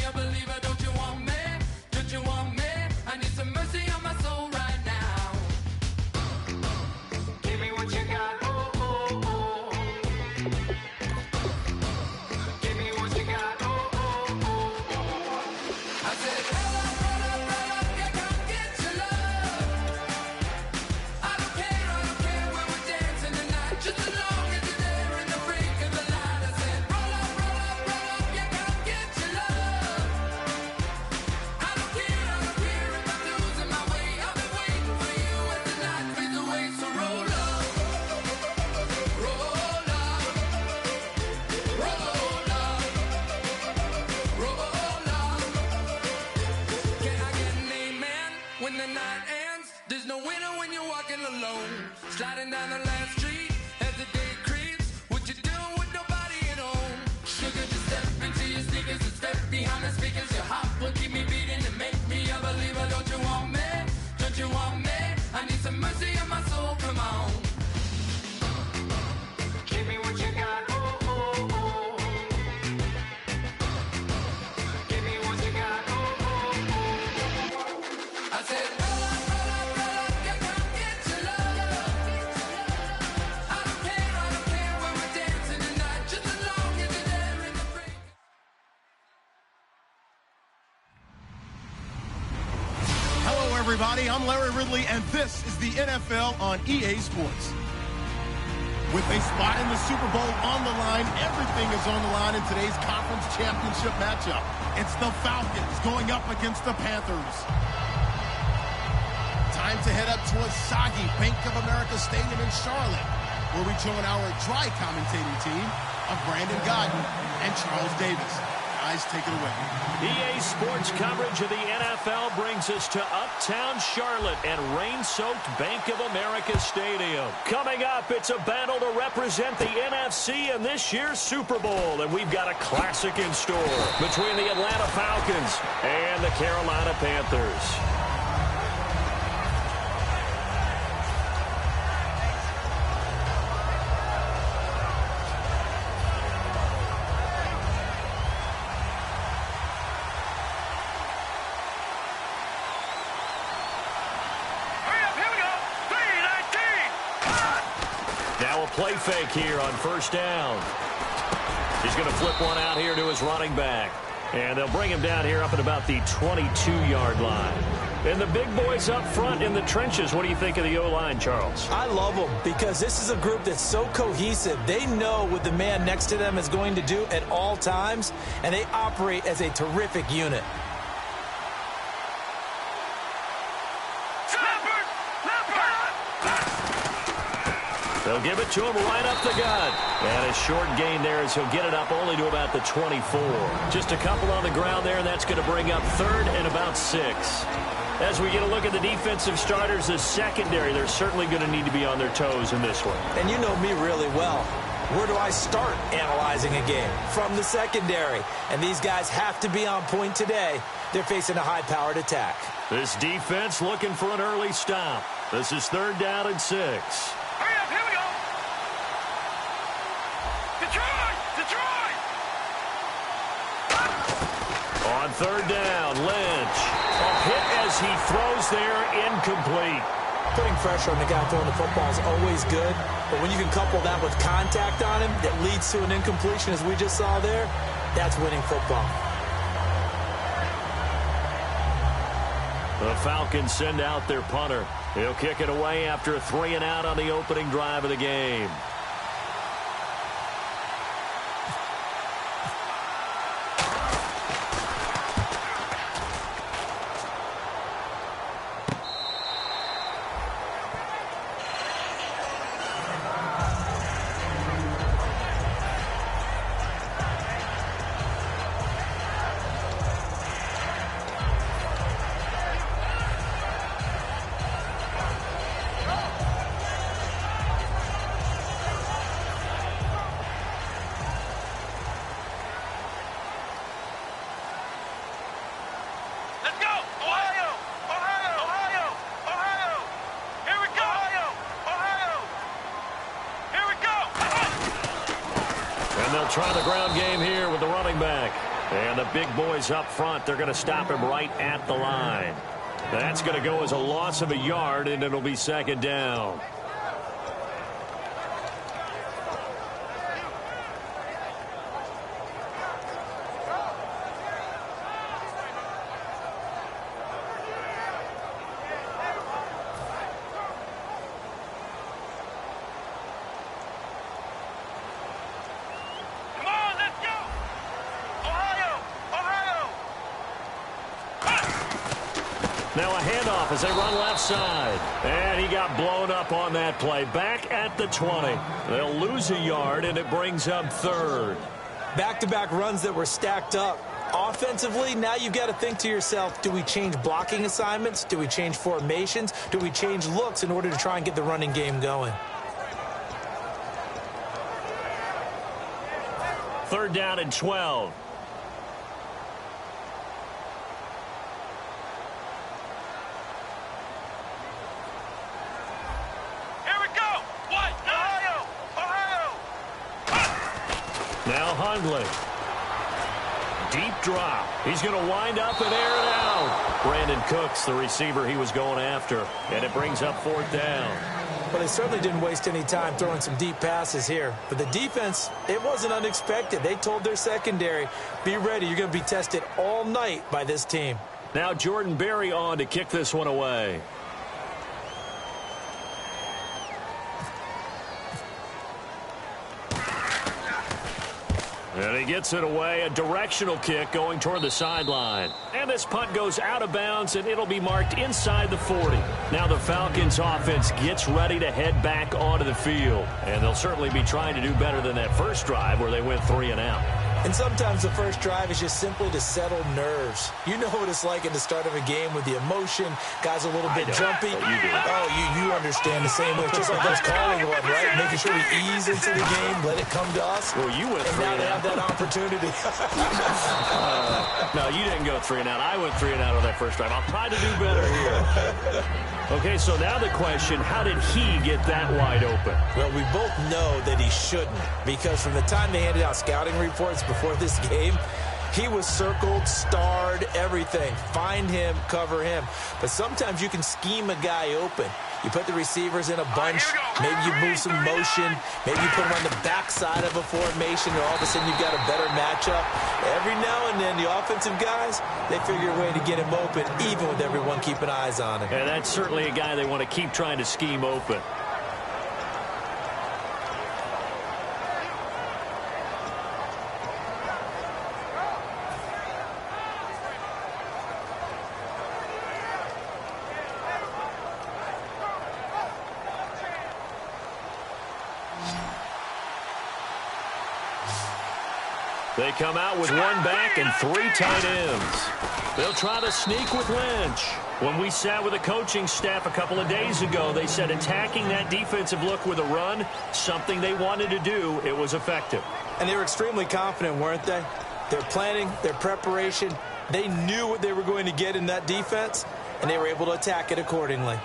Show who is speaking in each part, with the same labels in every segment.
Speaker 1: a believer? Don't you want me? Don't you want me? I need some mercy on my soul right now. Give me what you got. Oh, oh, oh. Give me what you got. Oh, oh, oh. I said, roll up, yeah, come get your love. I don't care when we're dancing tonight, just as long as you're there in the freak of the light. I said, roll up, yeah, come get your love. I don't care if I'm losing my way. I've been waiting for you as the night fades away. So roll up, roll up, roll up, roll up. Can I get an amen when the night ends? There's no winner when you're walking alone. Sliding down the last street as the day creeps. What you doing with nobody at home? Sugar, just step into your sneakers and step behind the speakers. Your heart will keep me beating and make me a believer. Don't you want me? Don't you want me? I need some mercy on my soul. Come on. Give me what you got. Oh, oh, oh. Give me what you got. Oh, oh, oh. I said, roll up, yeah, come get your love. I don't care when we're dancing tonight, just as long as you're there in the break.
Speaker 2: Hello, everybody. I'm Larry Ridley, and this is the NFL on EA Sports. With a spot in the Super Bowl on the line, everything is on the line in today's conference championship matchup. It's the Falcons going up against the Panthers. Time to head up to a soggy Bank of America Stadium in Charlotte, where we join our dry commentating team of Brandon Godden and Charles Davis. Guys, take it away.
Speaker 3: EA Sports coverage of the NFL brings us to uptown Charlotte and rain-soaked Bank of America Stadium. Coming up, it's a battle to represent the NFC in this year's Super Bowl, and we've got a classic in store between the Atlanta Falcons and the Carolina Panthers. Play fake here on first down. He's going to flip one out here to his running back. And they'll bring him down here up at about the 22-yard line. And the big boys up front in the trenches, what do you think of the O-line, Charles?
Speaker 4: I love them because this is a group that's so cohesive. They know what the man next to them is going to do at all times, and they operate as a terrific unit.
Speaker 3: They'll give it to him right up the gut. And a short gain there as he'll get it up only to about the 24. Just a couple on the ground there, and that's going to bring up third and about 6. As we get a look at the defensive starters, the secondary, they're certainly going to need to be on their toes in this one.
Speaker 4: And you know me really well. Where do I start analyzing a game? From the secondary. And these guys have to be on point today. They're facing a high-powered attack.
Speaker 3: This defense looking for an early stop. This is third down and 6. On third down, Lynch. A hit as he throws there, incomplete.
Speaker 4: Putting pressure on the guy throwing the football is always good, but when you can couple that with contact on him that leads to an incompletion, as we just saw there, that's winning football.
Speaker 3: The Falcons send out their punter. He'll kick it away after a 3-and-out on the opening drive of the game. Try the ground game here with the running back. And the big boys up front, they're going to stop him right at the line. That's going to go as a loss of a yard, and it'll be second down. Now a handoff as they run left side. And he got blown up on that play. Back at the 20. They'll lose a yard, and it brings up third.
Speaker 4: Back-to-back runs that were stacked up. Offensively, now you've got to think to yourself, do we change blocking assignments? Do we change formations? Do we change looks in order to try and get the running game going?
Speaker 3: Third down and 12. Now Hundley. Deep drop. He's going to wind up and air it out. Brandon Cooks, the receiver he was going after. And it brings up fourth down.
Speaker 4: Well, they certainly didn't waste any time throwing some deep passes here. But the defense, it wasn't unexpected. They told their secondary, be ready. You're going to be tested all night by this team.
Speaker 3: Now Jordan Berry on to kick this one away. And he gets it away, a directional kick going toward the sideline. And this punt goes out of bounds, and it'll be marked inside the 40. Now the Falcons offense gets ready to head back onto the field. And they'll certainly be trying to do better than that first drive where they went 3 and out.
Speaker 4: And sometimes the first drive is just simply to settle nerves. You know what it's like at the start of a game with the emotion. Guys a little bit jumpy.
Speaker 3: You do.
Speaker 4: Oh, you understand the same way. It's just like us calling one, right? Making sure we ease into the game, let it come to us.
Speaker 3: Well, you went 3
Speaker 4: and now
Speaker 3: and
Speaker 4: they
Speaker 3: out.
Speaker 4: have that opportunity.
Speaker 3: No, you didn't go 3 and out. I went 3 and out on that first drive. I'll try to do better here. Okay, so now the question, how did he get that wide open?
Speaker 4: Well, we both know that he shouldn't, because from the time they handed out scouting reports before this game, he was circled, starred, everything. Find him, cover him. But sometimes you can scheme a guy open. You put the receivers in a bunch. Maybe you move some motion. Maybe you put them on the backside of a formation, and all of a sudden you've got a better matchup. Every now and then, the offensive guys, they figure a way to get him open, even with everyone keeping eyes on him.
Speaker 3: And that's certainly a guy they want to keep trying to scheme open. They come out with 1 back and 3 tight ends. They'll try to sneak with Lynch. When we sat with the coaching staff a couple of days ago, they said attacking that defensive look with a run, something they wanted to do, it was effective.
Speaker 4: And they were extremely confident, weren't they? Their planning, their preparation, they knew what they were going to get in that defense, and they were able to attack it accordingly.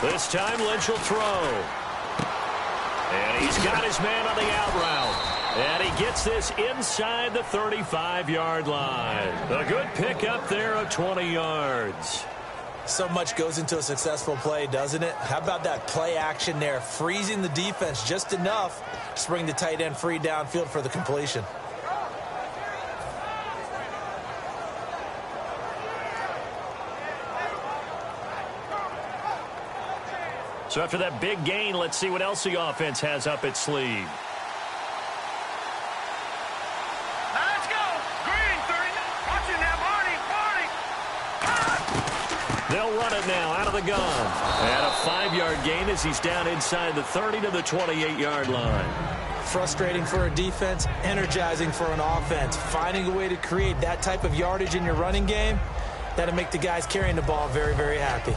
Speaker 3: This time Lynch will throw. And he's got his man on the out route. And he gets this inside the 35-yard line. A good pickup there of 20 yards.
Speaker 4: So much goes into a successful play, doesn't it? How about that play action there, freezing the defense just enough to bring the tight end free downfield for the completion.
Speaker 3: So after that big gain, let's see what else the offense has up its sleeve.
Speaker 1: Let's go. Green, 30. Watch it now, Marty.
Speaker 3: They'll run it now out of the gun. And a 5-yard gain as he's down inside the 30 to the 28-yard line.
Speaker 4: Frustrating for a defense, energizing for an offense. Finding a way to create that type of yardage in your running game, that'll make the guys carrying the ball very, very happy.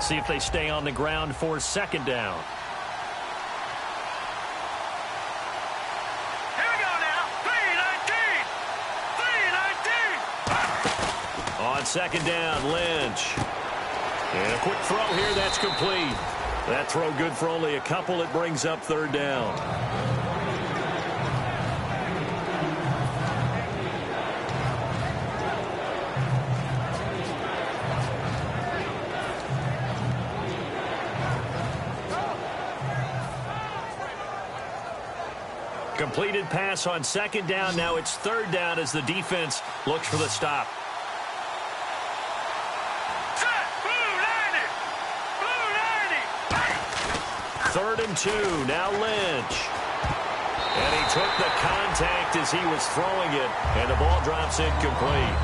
Speaker 3: See if they stay on the ground for second down.
Speaker 1: Here we go now. 3-19. 3-19.
Speaker 3: On second down, Lynch. And a quick throw here, that's complete. That throw good for only a couple. It brings up third down. Completed pass on second down. Now it's third down as the defense looks for the stop. Third and 2. Now Lynch. And he took the contact as he was throwing it, and the ball drops incomplete.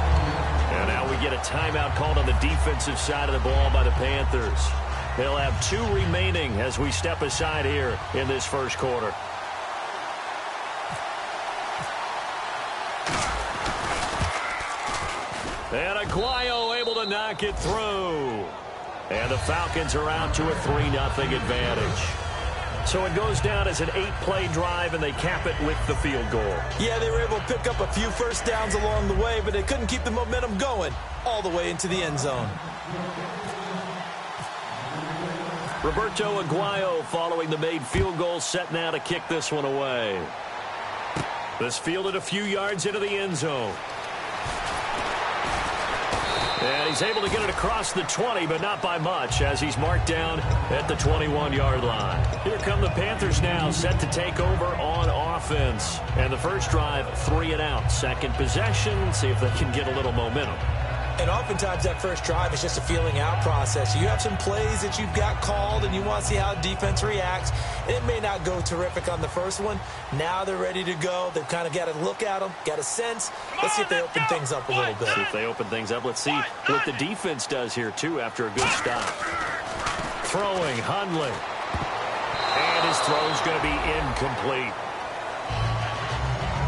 Speaker 3: And now we get a timeout called on the defensive side of the ball by the Panthers. They'll have 2 remaining as we step aside here in this first quarter. And Aguayo able to knock it through. And the Falcons are out to a 3-0 advantage. So it goes down as an 8-play drive, and they cap it with the field goal.
Speaker 4: Yeah, they were able to pick up a few first downs along the way, but they couldn't keep the momentum going all the way into the end zone.
Speaker 3: Roberto Aguayo following the made field goal, set now to kick this one away. This fielded a few yards into the end zone. And he's able to get it across the 20, but not by much, as he's marked down at the 21-yard line. Here come the Panthers now, set to take over on offense. And the first drive, 3 and out. Second possession, see if they can get a little momentum.
Speaker 4: And oftentimes that first drive is just a feeling out process. You have some plays that you've got called and you want to see how defense reacts. It may not go terrific on the first one. Now they're ready to go. They've kind of got to look at them, got a sense. Let's see if they open things up a little bit.
Speaker 3: See if they open things up. Let's see what the defense does here, too, after a good stop. Throwing, Hundley. And his throw's going to be incomplete.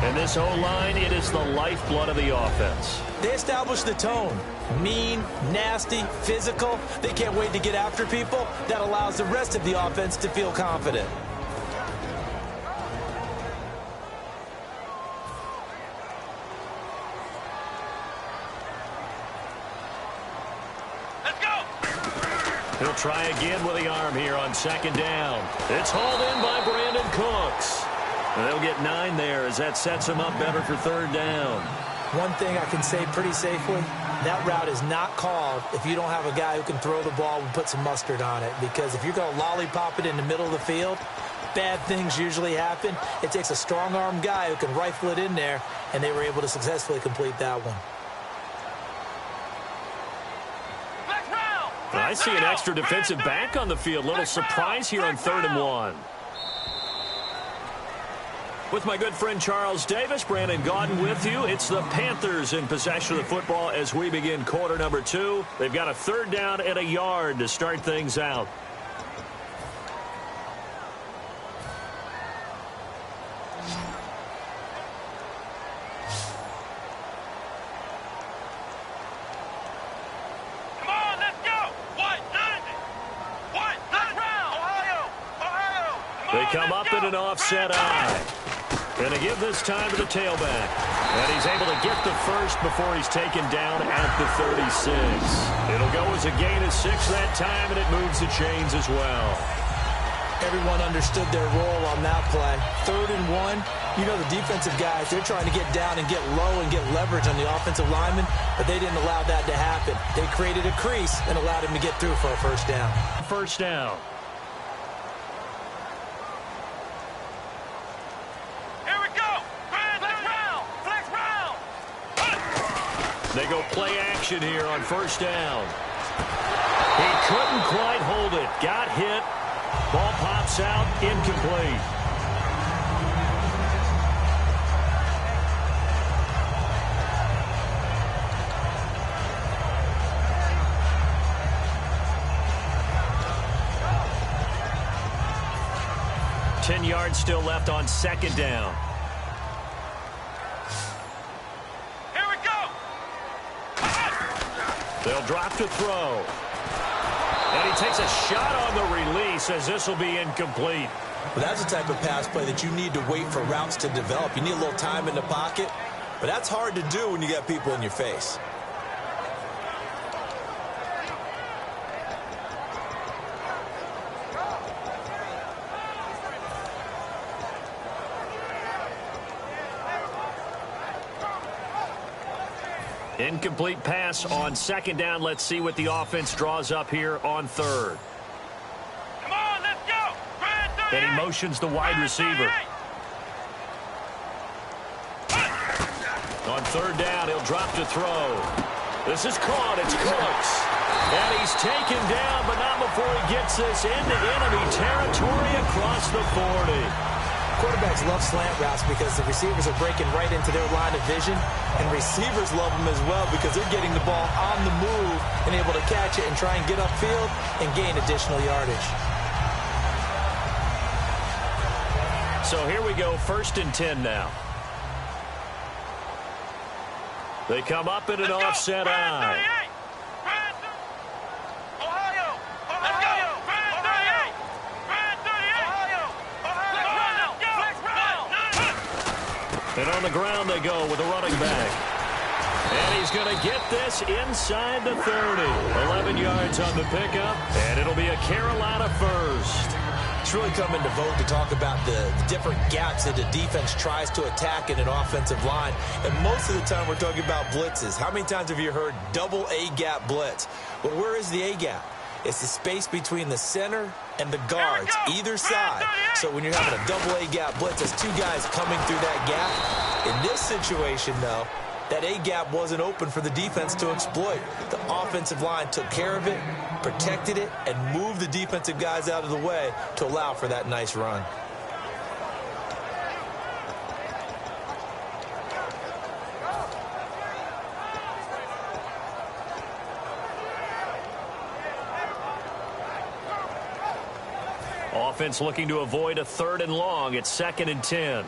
Speaker 3: And this O-line, it is the lifeblood of the offense.
Speaker 4: They establish the tone. Mean, nasty, physical. They can't wait to get after people. That allows the rest of the offense to feel confident.
Speaker 1: Let's go.
Speaker 3: He'll try again with the arm here on second down. It's hauled in by Brandon Cooks. And they'll get 9 there as that sets them up better for third down.
Speaker 4: One thing I can say pretty safely, that route is not called if you don't have a guy who can throw the ball and put some mustard on it. Because if you're going to lollipop it in the middle of the field, bad things usually happen. It takes a strong-arm guy who can rifle it in there, and they were able to successfully complete that one.
Speaker 3: I see an extra defensive back on the field. Little surprise here on 3rd and 1. With my good friend Charles Davis, Brandon Gaudin with you. It's the Panthers in possession of the football as we begin quarter number 2. They've got a third down and a yard to start things out.
Speaker 1: Come on, let's go. White, let's round. Ohio.
Speaker 3: They come up in an offset eye. And they give this time to the tailback. And he's able to get the first before he's taken down at the 36. It'll go as a gain of 6 that time, and it moves the chains as well.
Speaker 4: Everyone understood their role on that play. 3rd and 1, you know the defensive guys, they're trying to get down and get low and get leverage on the offensive lineman, but they didn't allow that to happen. They created a crease and allowed him to get through for a first down.
Speaker 3: First down. They go play action here on first down. He couldn't quite hold it. Got hit. Ball pops out. Incomplete. Ten yards still left on second down. They'll drop to throw. And he takes a shot on the release as this will be incomplete.
Speaker 4: Well, that's the type of pass play that you need to wait for routes to develop. You need a little time in the pocket, but that's hard to do when you got people in your face.
Speaker 3: Incomplete pass on second down. Let's see what the offense draws up here on third.
Speaker 5: Come on, let's go.
Speaker 3: And he motions the wide receiver. On third down, he'll drop to throw. This is caught. It's Cooks. And he's taken down, but not before he gets this into enemy territory across the 40.
Speaker 4: Quarterbacks love slant routes because the receivers are breaking right into their line of vision, and receivers love them as well because they're getting the ball on the move and able to catch it and try and get upfield and gain additional yardage.
Speaker 3: So here we go, 1st and 10 now. They come up in an offset eye. And on the ground they go with a running back. And he's going to get this inside the 30. 11 yards on the pickup, and it'll be a Carolina first.
Speaker 4: It's really come into vogue to talk about the different gaps that the defense tries to attack in an offensive line. And most of the time we're talking about blitzes. How many times have you heard double A-gap blitz? Well, where is the A-gap? It's the space between the center and the guards, either side. So when you're having a double A-gap blitz, there's two guys coming through that gap. In this situation, though, that A-gap wasn't open for the defense to exploit. The offensive line took care of it, protected it, and moved the defensive guys out of the way to allow for that nice run.
Speaker 3: Offense looking to avoid a 3rd and long. It's 2nd and 10.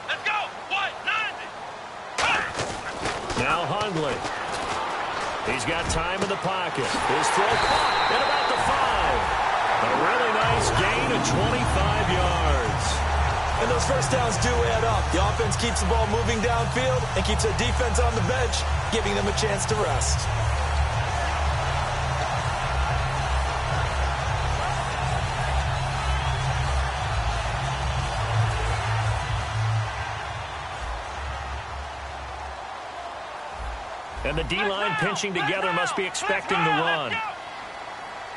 Speaker 5: Let's go. What? 90.
Speaker 3: Now Hundley. He's got time in the pocket. His throw caught at about the 5. A really nice gain of 25 yards.
Speaker 4: And those first downs do add up. The offense keeps the ball moving downfield and keeps the defense on the bench, giving them a chance to rest.
Speaker 3: And the D-line pinching together must be expecting the run.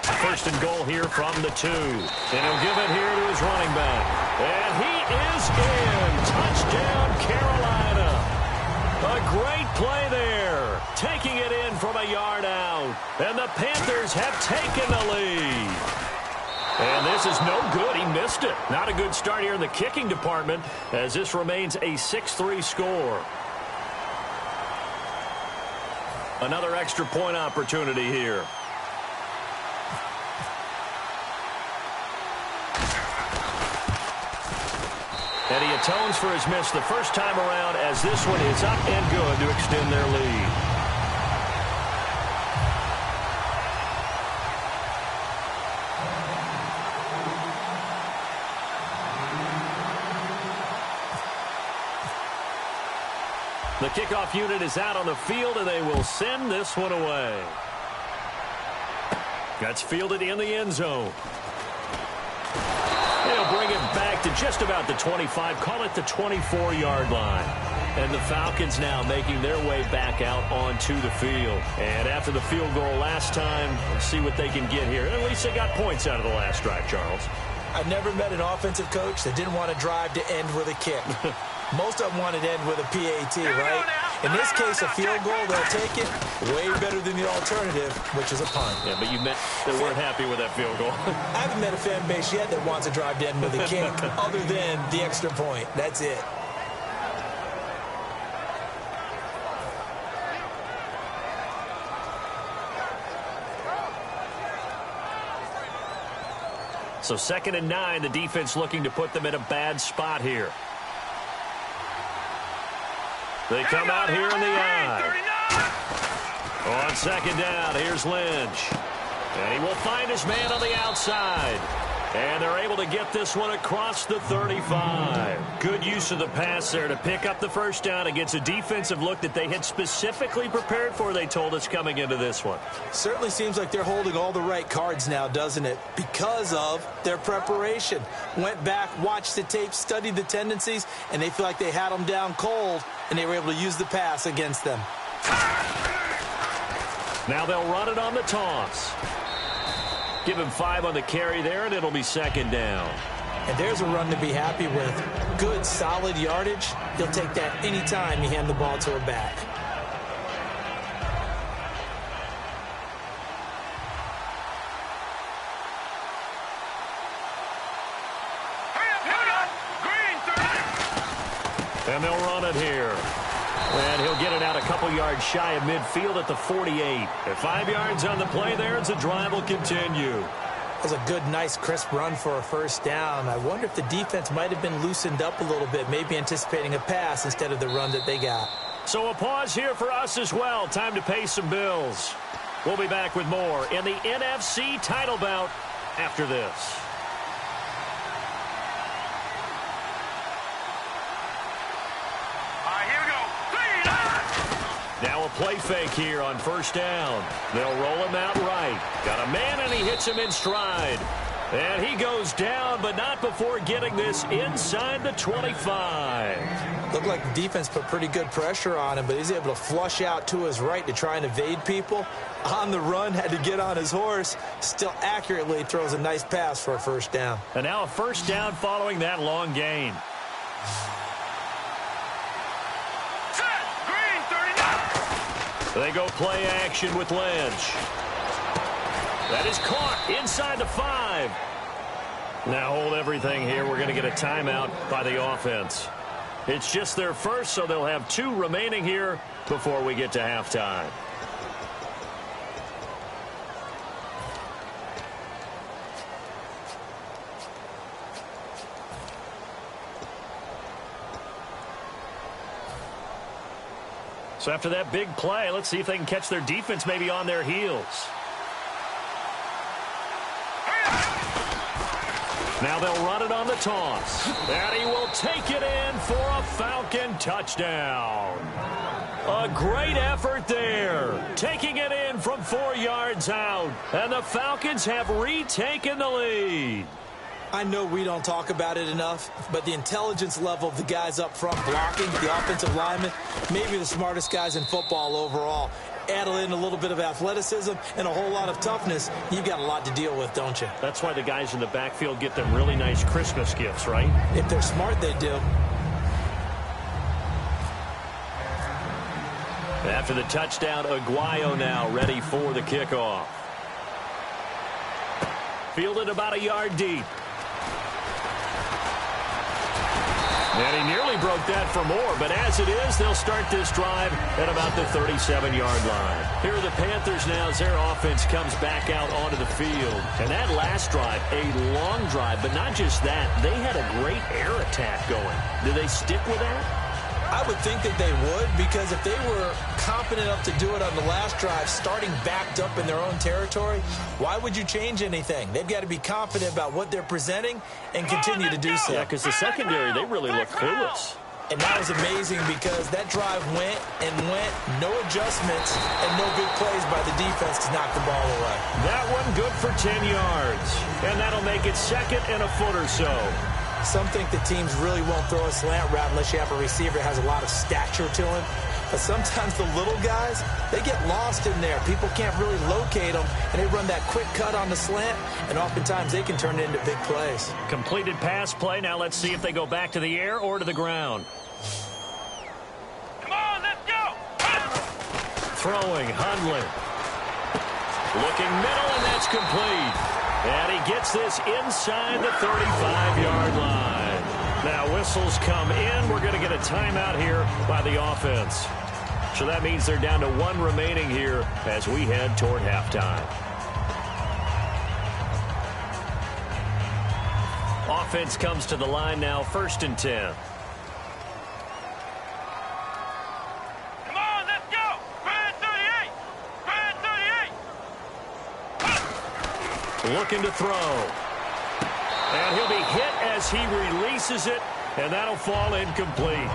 Speaker 3: 1st and goal here from the 2. And he'll give it here to his running back. And he is in. Touchdown, Carolina. A great play there. Taking it in from a yard out. And the Panthers have taken the lead. And this is no good. He missed it. Not a good start here in the kicking department as this remains a 6-3 score. Another extra point opportunity here. And he atones for his miss the first time around as this one is up and good to extend their lead. The kickoff unit is out on the field, and they will send this one away. That's fielded in the end zone. They'll bring it back to just about the 25, call it the 24-yard line. And the Falcons now making their way back out onto the field. And after the field goal last time, let's see what they can get here. At least they got points out of the last drive, Charles.
Speaker 4: I've never met an offensive coach that didn't want to drive to end with a kick. Most of them want to end with a PAT, right? In this case, a field goal, they'll take it. Way better than the alternative, which is a punt.
Speaker 3: Yeah, but you met they weren't happy with that field goal.
Speaker 4: I haven't met a fan base yet that wants to drive to end with a kick, other than the extra point. That's it.
Speaker 3: So 2nd and 9, the defense looking to put them in a bad spot here. They come out here in the eye. On second down, here's Lynch. And he will find his man on the outside. And they're able to get this one across the 35. Good use of the pass there to pick up the first down against a defensive look that they had specifically prepared for, they told us, coming into this one.
Speaker 4: Certainly seems like they're holding all the right cards now, doesn't it? Because of their preparation. Went back, watched the tape, studied the tendencies, and they feel like they had them down cold, and they were able to use the pass against them.
Speaker 3: Now they'll run it on the toss. Give him 5 on the carry there, and it'll be second down.
Speaker 4: And there's a run to be happy with. Good, solid yardage. He'll take that anytime you hand the ball to a back.
Speaker 3: And they'll run it here. And he'll get it out a couple yards shy of midfield at the 48. At 5 yards on the play there, and the drive will continue.
Speaker 4: That was a good, nice, crisp run for a first down. I wonder if the defense might have been loosened up a little bit, maybe anticipating a pass instead of the run that they got.
Speaker 3: So a pause here for us as well. Time to pay some bills. We'll be back with more in the NFC title bout after this. Now a play fake here on first down. They'll roll him out right. Got a man, and he hits him in stride. And he goes down, but not before getting this inside the 25.
Speaker 4: Looked like the defense put pretty good pressure on him, but he's able to flush out to his right to try and evade people. On the run, had to get on his horse. Still accurately throws a nice pass for a first down.
Speaker 3: And now a first down following that long gain. They go play action with Lynch. That is caught inside the 5. Now hold everything here. We're going to get a timeout by the offense. It's just their first, so they'll have 2 remaining here before we get to halftime. So after that big play, let's see if they can catch their defense maybe on their heels. Now they'll run it on the toss. And he will take it in for a Falcon touchdown. A great effort there. Taking it in from 4 yards out. And the Falcons have retaken the lead.
Speaker 4: I know we don't talk about it enough, but the intelligence level of the guys up front blocking, the offensive linemen, maybe the smartest guys in football overall. Add in a little bit of athleticism and a whole lot of toughness, you've got a lot to deal with, don't you?
Speaker 3: That's why the guys in the backfield get them really nice Christmas gifts, right?
Speaker 4: If they're smart, they do.
Speaker 3: After the touchdown, Aguayo now ready for the kickoff. Fielded about a yard deep. And he nearly broke that for more, but as it is, they'll start this drive at about the 37-yard line. Here are the Panthers now as their offense comes back out onto the field. And that last drive, a long drive, but not just that. They had a great air attack going. Do they stick with that?
Speaker 4: I would think that they would, because if they were competent enough to do it on the last drive, starting backed up in their own territory, why would you change anything? They've got to be confident about what they're presenting and continue to do so.
Speaker 3: Yeah, because the secondary, they really look clueless.
Speaker 4: And that was amazing because that drive went and went, no adjustments, and no big plays by the defense to knock the ball away.
Speaker 3: That one good for 10 yards. And that'll make it second and a foot or so.
Speaker 4: Some think the teams really won't throw a slant route unless you have a receiver that has a lot of stature to him. But sometimes the little guys, they get lost in there. People can't really locate them, and they run that quick cut on the slant, and oftentimes they can turn it into big plays.
Speaker 3: Completed pass play. Now let's see if they go back to the air or to the ground.
Speaker 5: Come on, let's go!
Speaker 3: Throwing, Hundley. Looking middle, and that's complete. And he gets this inside the 35-yard line. Now whistles come in. We're going to get a timeout here by the offense. So that means they're down to 1 remaining here as we head toward halftime. Offense comes to the line now, 1st and 10.
Speaker 5: Come on, let's go! Red 38!
Speaker 3: looking to throw. And he'll be hit as he releases it, and that'll fall incomplete.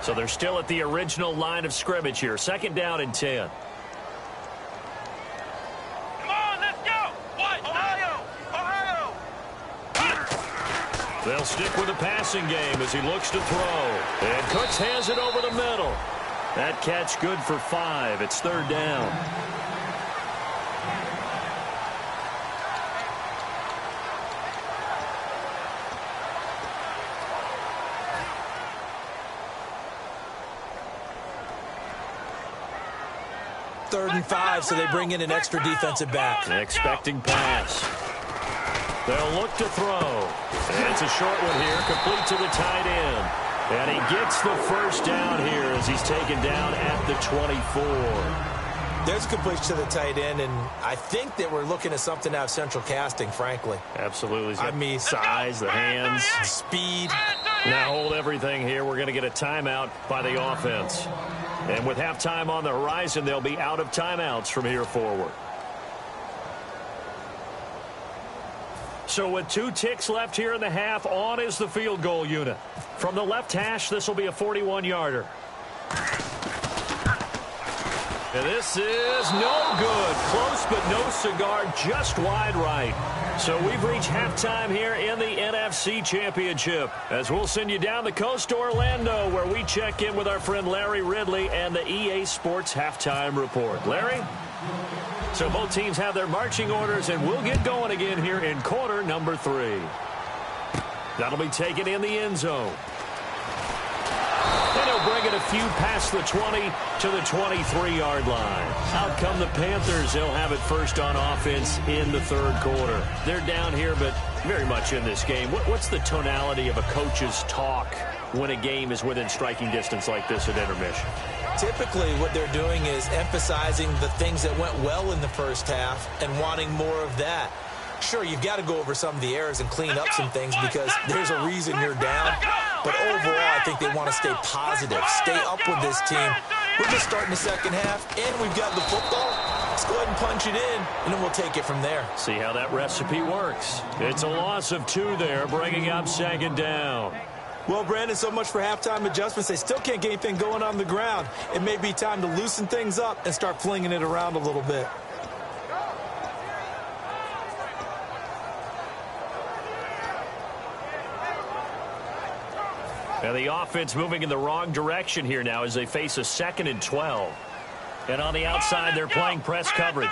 Speaker 3: So they're still at the original line of scrimmage here. 2nd down and 10.
Speaker 5: Come on, let's go. What? Ohio.
Speaker 3: They'll stick with the passing game as he looks to throw. And Cooks has it over the middle. That catch good for 5. It's 3rd down.
Speaker 4: Third and 5, so they bring in an extra defensive back.
Speaker 3: An expecting pass. They'll look to throw. And it's a short one here, complete to the tight end. And he gets the first down here as he's taken down at the 24.
Speaker 4: There's a completion to the tight end, and I think that we're looking at something out of central casting, frankly.
Speaker 3: Absolutely.
Speaker 4: I mean,
Speaker 3: size, the hands,
Speaker 4: speed.
Speaker 3: Now hold everything here. We're going to get a timeout by the offense. And with halftime on the horizon, they'll be out of timeouts from here forward. So with 2 ticks left here in the half, on is the field goal unit. From the left hash, this will be a 41-yarder. And this is no good. Close, but no cigar, just wide right. So we've reached halftime here in the NFC Championship, as we'll send you down the coast to Orlando, where we check in with our friend Larry Ridley and the EA Sports Halftime Report. Larry? So both teams have their marching orders, and we'll get going again here in quarter number 3. That'll be taken in the end zone. And he'll bring it a few past the 20 to the 23-yard line. Out come the Panthers. They'll have it first on offense in the 3rd quarter. They're down here, but very much in this game. What's the tonality of a coach's talk when a game is within striking distance like this at intermission?
Speaker 4: Typically, what they're doing is emphasizing the things that went well in the first half and wanting more of that. Sure, you've got to go over some of the errors and clean up some things because there's a reason you're down. But overall, I think they want to stay positive, stay up with this team. We're just starting the second half, and we've got the football. Let's go ahead and punch it in, and then we'll take it from there.
Speaker 3: See how that recipe works. It's a loss of 2 there, bringing up 2nd down.
Speaker 4: Well, Brandon, so much for halftime adjustments. They still can't get anything going on the ground. It may be time to loosen things up and start flinging it around a little bit.
Speaker 3: And the offense moving in the wrong direction here now as they face a 2nd and 12. And on the outside, they're playing press coverage.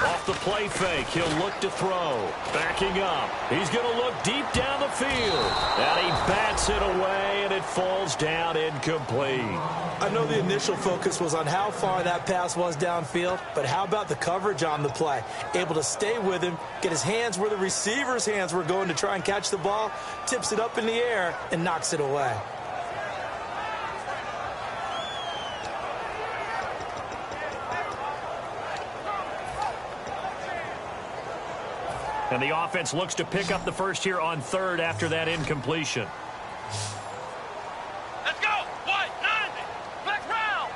Speaker 3: Off the play fake, he'll look to throw. Backing up. He's going to look deep down the field. And he bats it away, and it falls down incomplete.
Speaker 4: I know the initial focus was on how far that pass was downfield, but how about the coverage on the play? Able to stay with him, get his hands where the receiver's hands were going to try and catch the ball, tips it up in the air, and knocks it away.
Speaker 3: And the offense looks to pick up the first here on 3rd after that incompletion.
Speaker 5: Let's go. What? 90. Flex round.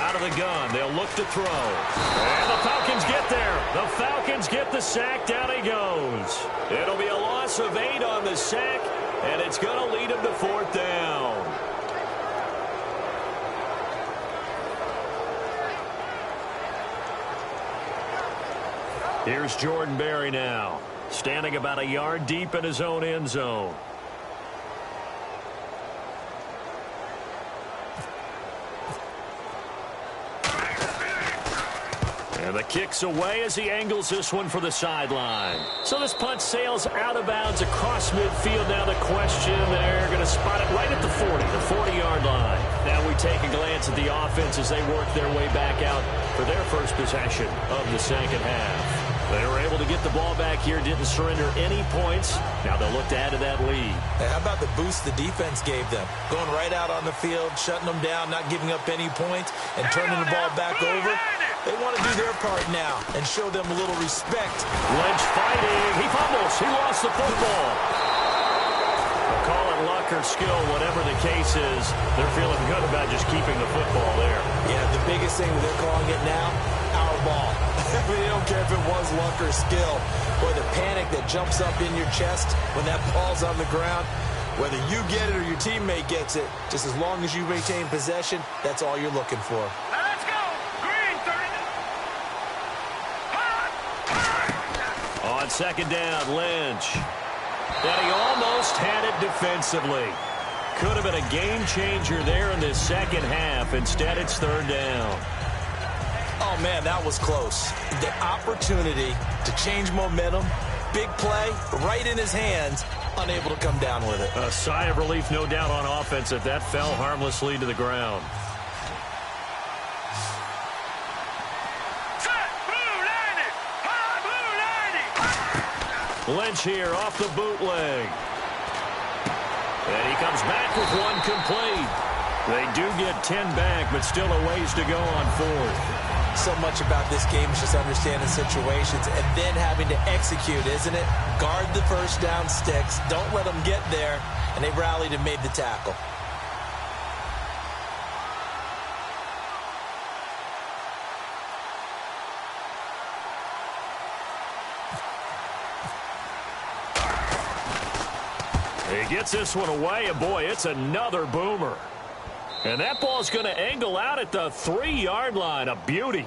Speaker 3: Out of the gun, they'll look to throw. And the Falcons get there. The Falcons get the sack. Down he goes. It'll be a loss of 8 on the sack, and it's going to lead him to 4th down. Here's Jordan Berry now, standing about a yard deep in his own end zone. And the kick's away as he angles this one for the sideline. So this punt sails out of bounds across midfield. Now the question, they're going to spot it right at the 40, the 40-yard line. Now we take a glance at the offense as they work their way back out for their first possession of the second half. They were able to get the ball back here, didn't surrender any points. Now they'll look to add to that lead.
Speaker 4: Hey, how about the boost the defense gave them? Going right out on the field, shutting them down, not giving up any points, and turning the ball back over. They want to do their part now and show them a little respect.
Speaker 3: Lynch fighting. He fumbles. He lost the football. They'll call it luck or skill, whatever the case is. They're feeling good about just keeping the football there.
Speaker 4: Yeah, the biggest thing they're calling it now, our ball. They don't care if it was luck or skill. Or the panic that jumps up in your chest when that ball's on the ground. Whether you get it or your teammate gets it, just as long as you maintain possession, that's all you're looking for.
Speaker 5: Let's go. Green 30.
Speaker 3: On second down, Lynch. And he almost had it defensively. Could have been a game changer there in this second half. Instead, it's third down.
Speaker 4: Oh, man, that was close. The opportunity to change momentum, big play, right in his hands, unable to come down with it.
Speaker 3: A sigh of relief, no doubt, on offense if that fell harmlessly to the ground.
Speaker 5: Set. Blue 90. High blue 90.
Speaker 3: Lynch here off the bootleg. And he comes back with one complete. They do get 10 back, but still a ways to go on fourth.
Speaker 4: So much about this game is just understanding situations and then having to execute, isn't it? Guard the first down sticks. Don't let them get there. And they rallied and made the tackle.
Speaker 3: He gets this one away, and boy, it's another boomer. And that ball's going to angle out at the 3-yard line. A beauty.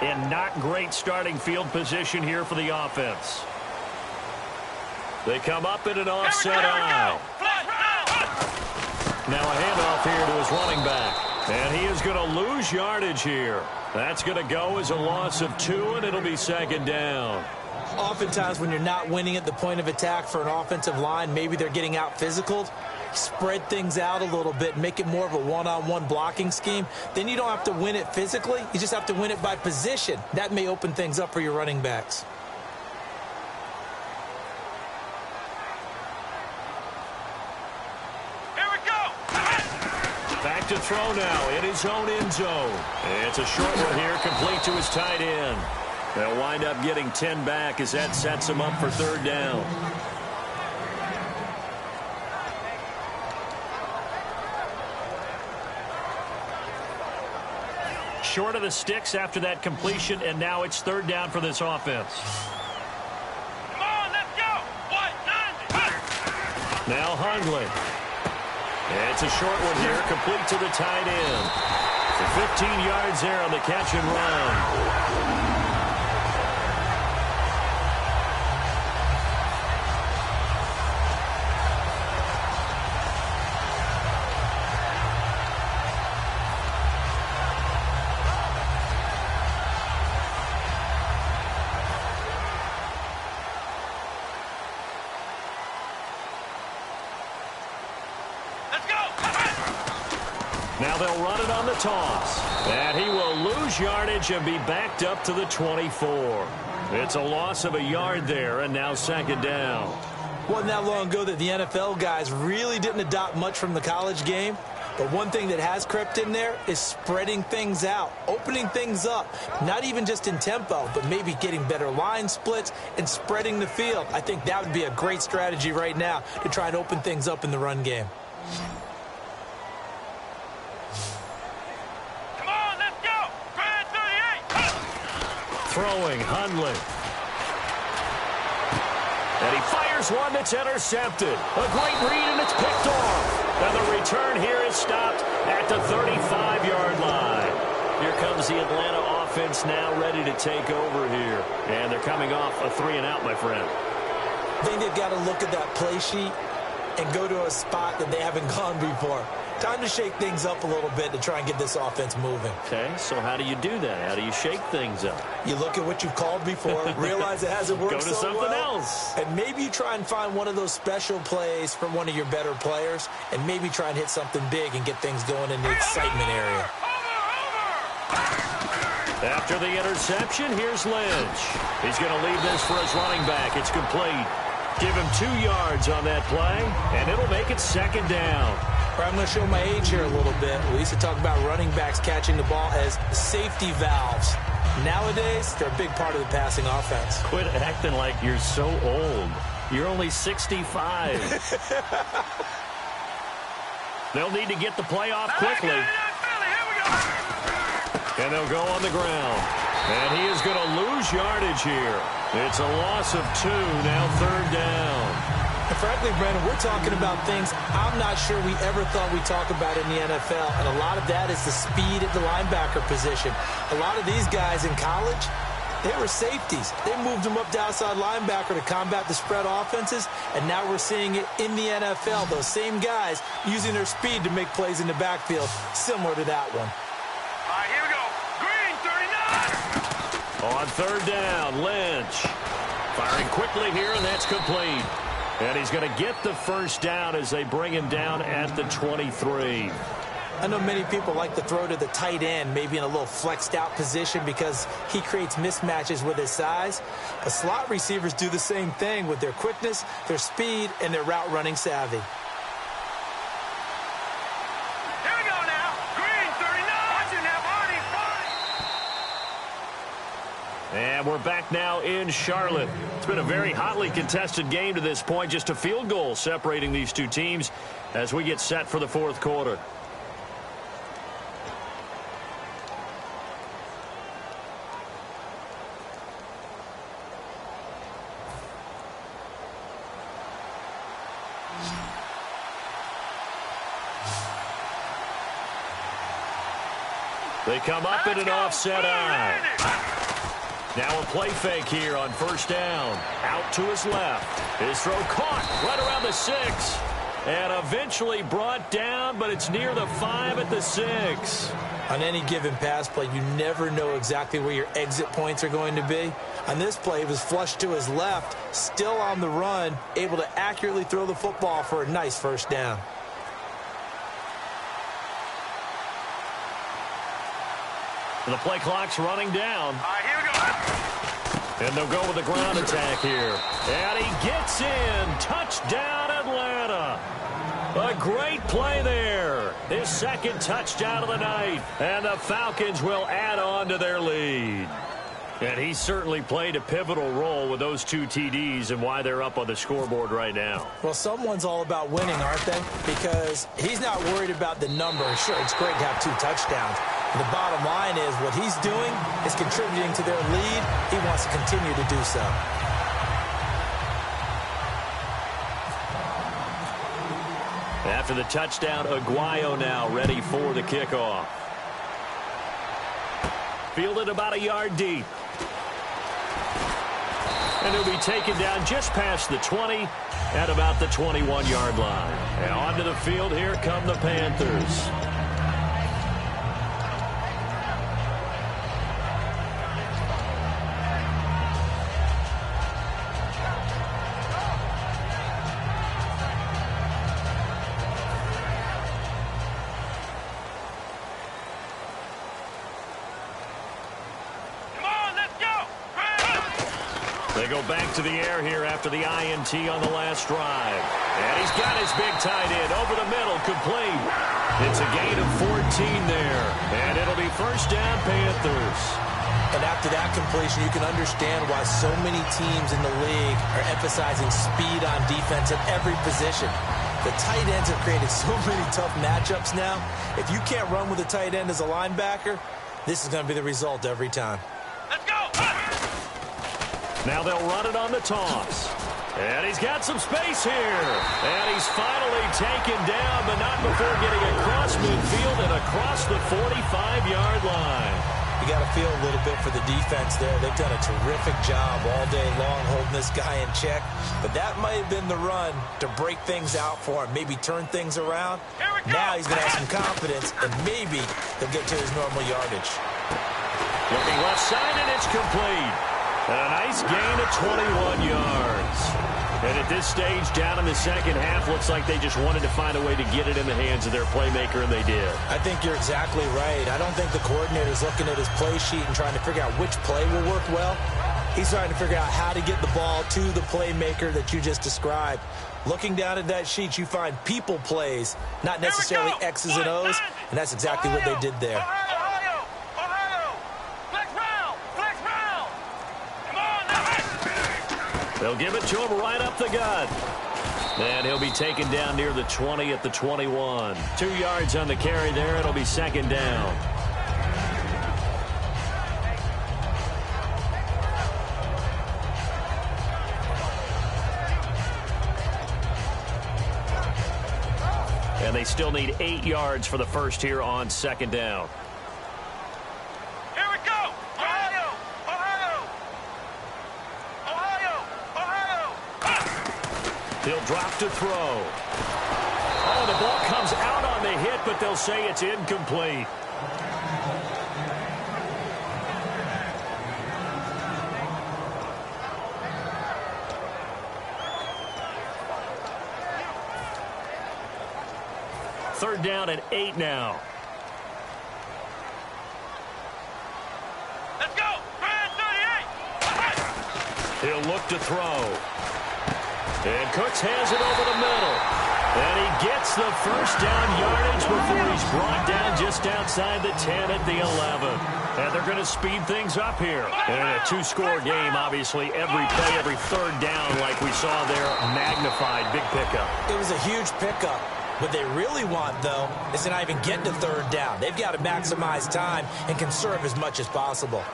Speaker 3: And not great starting field position here for the offense. They come up in an offset eye. Now a handoff here to his running back. And he is going to lose yardage here. That's going to go as a loss of 2, and it'll be second down.
Speaker 4: Oftentimes when you're not winning at the point of attack for an offensive line, maybe they're getting out physical. Spread things out a little bit, make it more of a one-on-one blocking scheme. Then you don't have to win it physically. You just have to win it by position. That may open things up for your running backs.
Speaker 5: Here we go.
Speaker 3: Back to throw now in his own end zone. It's a short one here, complete to his tight end. They'll wind up getting 10 back as that sets him up for third down. Short of the sticks after that completion, and now it's third down for this offense.
Speaker 5: Come on, let's go. What? 90.
Speaker 3: Now Hundley. It's a short one here, complete to the tight end. For 15 yards there on the catch and run. Now they'll run it on the toss. And he will lose yardage and be backed up to the 24. It's a loss of a yard there, and now second down.
Speaker 4: Wasn't that long ago that the NFL guys really didn't adopt much from the college game. But one thing that has crept in there is spreading things out, opening things up, not even just in tempo, but maybe getting better line splits and spreading the field. I think that would be a great strategy right now to try and open things up in the run game.
Speaker 5: Come on, let's go. Grand 38.
Speaker 3: Throwing, Hundley. And he fires one that's intercepted. A great read, and it's picked off. And the return here is stopped at the 35-yard line. Here comes the Atlanta offense now ready to take over here. And they're coming off a 3-and-out, my friend.
Speaker 4: I think they've got to look at that play sheet and go to a spot that they haven't gone before. Time to shake things up a little bit to try and get this offense moving.
Speaker 3: Okay, so how do you do that? How do you shake things up?
Speaker 4: You look at what you've called before, realize it hasn't worked
Speaker 3: Go to
Speaker 4: so
Speaker 3: something
Speaker 4: well,
Speaker 3: else.
Speaker 4: and maybe you try and find one of those special plays from one of your better players, and maybe try and hit something big and get things going in the excitement area.
Speaker 3: After the interception, here's Lynch. He's going to leave this for his running back. It's complete. Give him 2 yards on that play, and it'll make it 2nd down.
Speaker 4: I'm going to show my age here a little bit. We used to talk about running backs catching the ball as safety valves. Nowadays, they're a big part of the passing offense.
Speaker 3: Quit acting like you're so old. You're only 65. They'll need to get the play off quickly. And they'll go on the ground. And he is going to lose yardage here. It's a loss of 2, now 3rd down.
Speaker 4: And frankly, Brandon, we're talking about things I'm not sure we ever thought we'd talk about in the NFL. And a lot of that is the speed at the linebacker position. A lot of these guys in college, they were safeties. They moved them up to outside linebacker to combat the spread offenses. And now we're seeing it in the NFL. Those same guys using their speed to make plays in the backfield, similar to that one.
Speaker 5: All right, here we go. Green, 39.
Speaker 3: On 3rd down, Lynch. Firing quickly here, and that's complete. And he's going to get the 1st down as they bring him down at the 23.
Speaker 4: I know many people like to throw to the tight end, maybe in a little flexed out position because he creates mismatches with his size. But slot receivers do the same thing with their quickness, their speed, and their route running savvy.
Speaker 5: Here we go now. Green, 39. Watch it now, Barney.
Speaker 3: And we're back now in Charlotte. It's been a very hotly contested game to this point. Just a field goal separating these two teams as we get set for the 4th quarter. They come up in an offset eye. Now a play fake here on 1st down. Out to his left. His throw caught right around the 6. And eventually brought down, but it's near the 5 at the 6.
Speaker 4: On any given pass play, you never know exactly where your exit points are going to be. On this play, it was flushed to his left, still on the run, able to accurately throw the football for a nice 1st down.
Speaker 3: The play clock's running down.
Speaker 5: All right, here we go.
Speaker 3: And they'll go with the ground attack here. And he gets in. Touchdown, Atlanta. A great play there. His 2nd touchdown of the night. And the Falcons will add on to their lead. And he certainly played a pivotal role with those 2 TDs and why they're up on the scoreboard right now.
Speaker 4: Well, someone's all about winning, aren't they? Because he's not worried about the number. Sure, it's great to have 2 touchdowns. The bottom line is what he's doing is contributing to their lead. He wants to continue to do so.
Speaker 3: After the touchdown, Aguayo now ready for the kickoff. Fielded about a yard deep. And he'll be taken down just past the 20 at about the 21-yard line. And onto the field, here come the Panthers. They go back to the air here after the INT on the last drive. And he's got his big tight end over the middle, complete. It's a gain of 14 there. And it'll be 1st down, Panthers.
Speaker 4: And after that completion, you can understand why so many teams in the league are emphasizing speed on defense at every position. The tight ends have created so many tough matchups now. If you can't run with a tight end as a linebacker, this is going to be the result every time.
Speaker 5: Let's go.
Speaker 3: Now they'll run it on the toss. And he's got some space here. And he's finally taken down, but not before getting across midfield and across the 45-yard line.
Speaker 4: You got to feel a little bit for the defense there. They've done a terrific job all day long holding this guy in check. But that might have been the run to break things out for him, maybe turn things around. Now he's going to have some confidence, and maybe he'll get to his normal yardage.
Speaker 3: Looking left side, and it's complete. And a nice gain of 21 yards. And at this stage, down in the second half, looks like they just wanted to find a way to get it in the hands of their playmaker, and they did.
Speaker 4: I think you're exactly right. I don't think the coordinator's looking at his play sheet and trying to figure out which play will work well. He's trying to figure out how to get the ball to the playmaker that you just described. Looking down at that sheet, you find people plays, not necessarily X's and O's, and that's exactly what they did there.
Speaker 3: They'll give it to him right up the gut. And he'll be taken down near the 20 at the 21. 2 yards on the carry there. It'll be second down. And they still need 8 yards for the first here on second down. He'll drop to throw. Oh, the ball comes out on the hit, but they'll say it's incomplete. Third down and 8 now.
Speaker 5: Let's go! Brand 38!
Speaker 3: He'll look to throw. And Cooks has it over the middle. And he gets the first down yardage before he's brought down just outside the 10 at the 11. And they're going to speed things up here. And in a 2-score game, obviously, every play, every third down, like we saw there, magnified, big pickup.
Speaker 4: It was a huge pickup. What they really want, though, is to not even get to third down. They've got to maximize time and conserve as much as possible.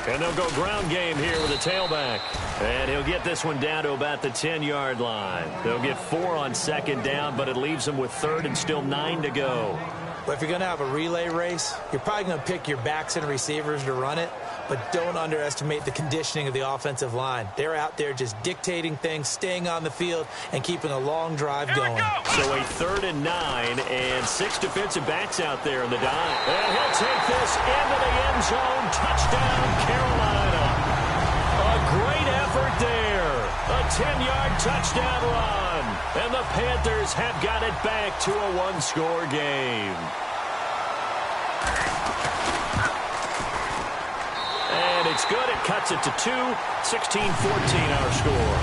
Speaker 3: And they'll go ground game here with a tailback. And he'll get this one down to about the 10-yard line. They'll get 4 on second down, but it leaves them with third and still 9 to go.
Speaker 4: Well, if you're going to have a relay race, you're probably going to pick your backs and receivers to run it, but don't underestimate the conditioning of the offensive line. They're out there just dictating things, staying on the field, and keeping a long drive going.
Speaker 3: So a 3rd and 9, and 6 defensive backs out there in the dive. And he'll take this into the end zone. Touchdown, Carolina. A great effort there. A 10-yard touchdown run. And the Panthers have got it back to a 1-score game. And it's good. It cuts it to 2. 16-14 our score.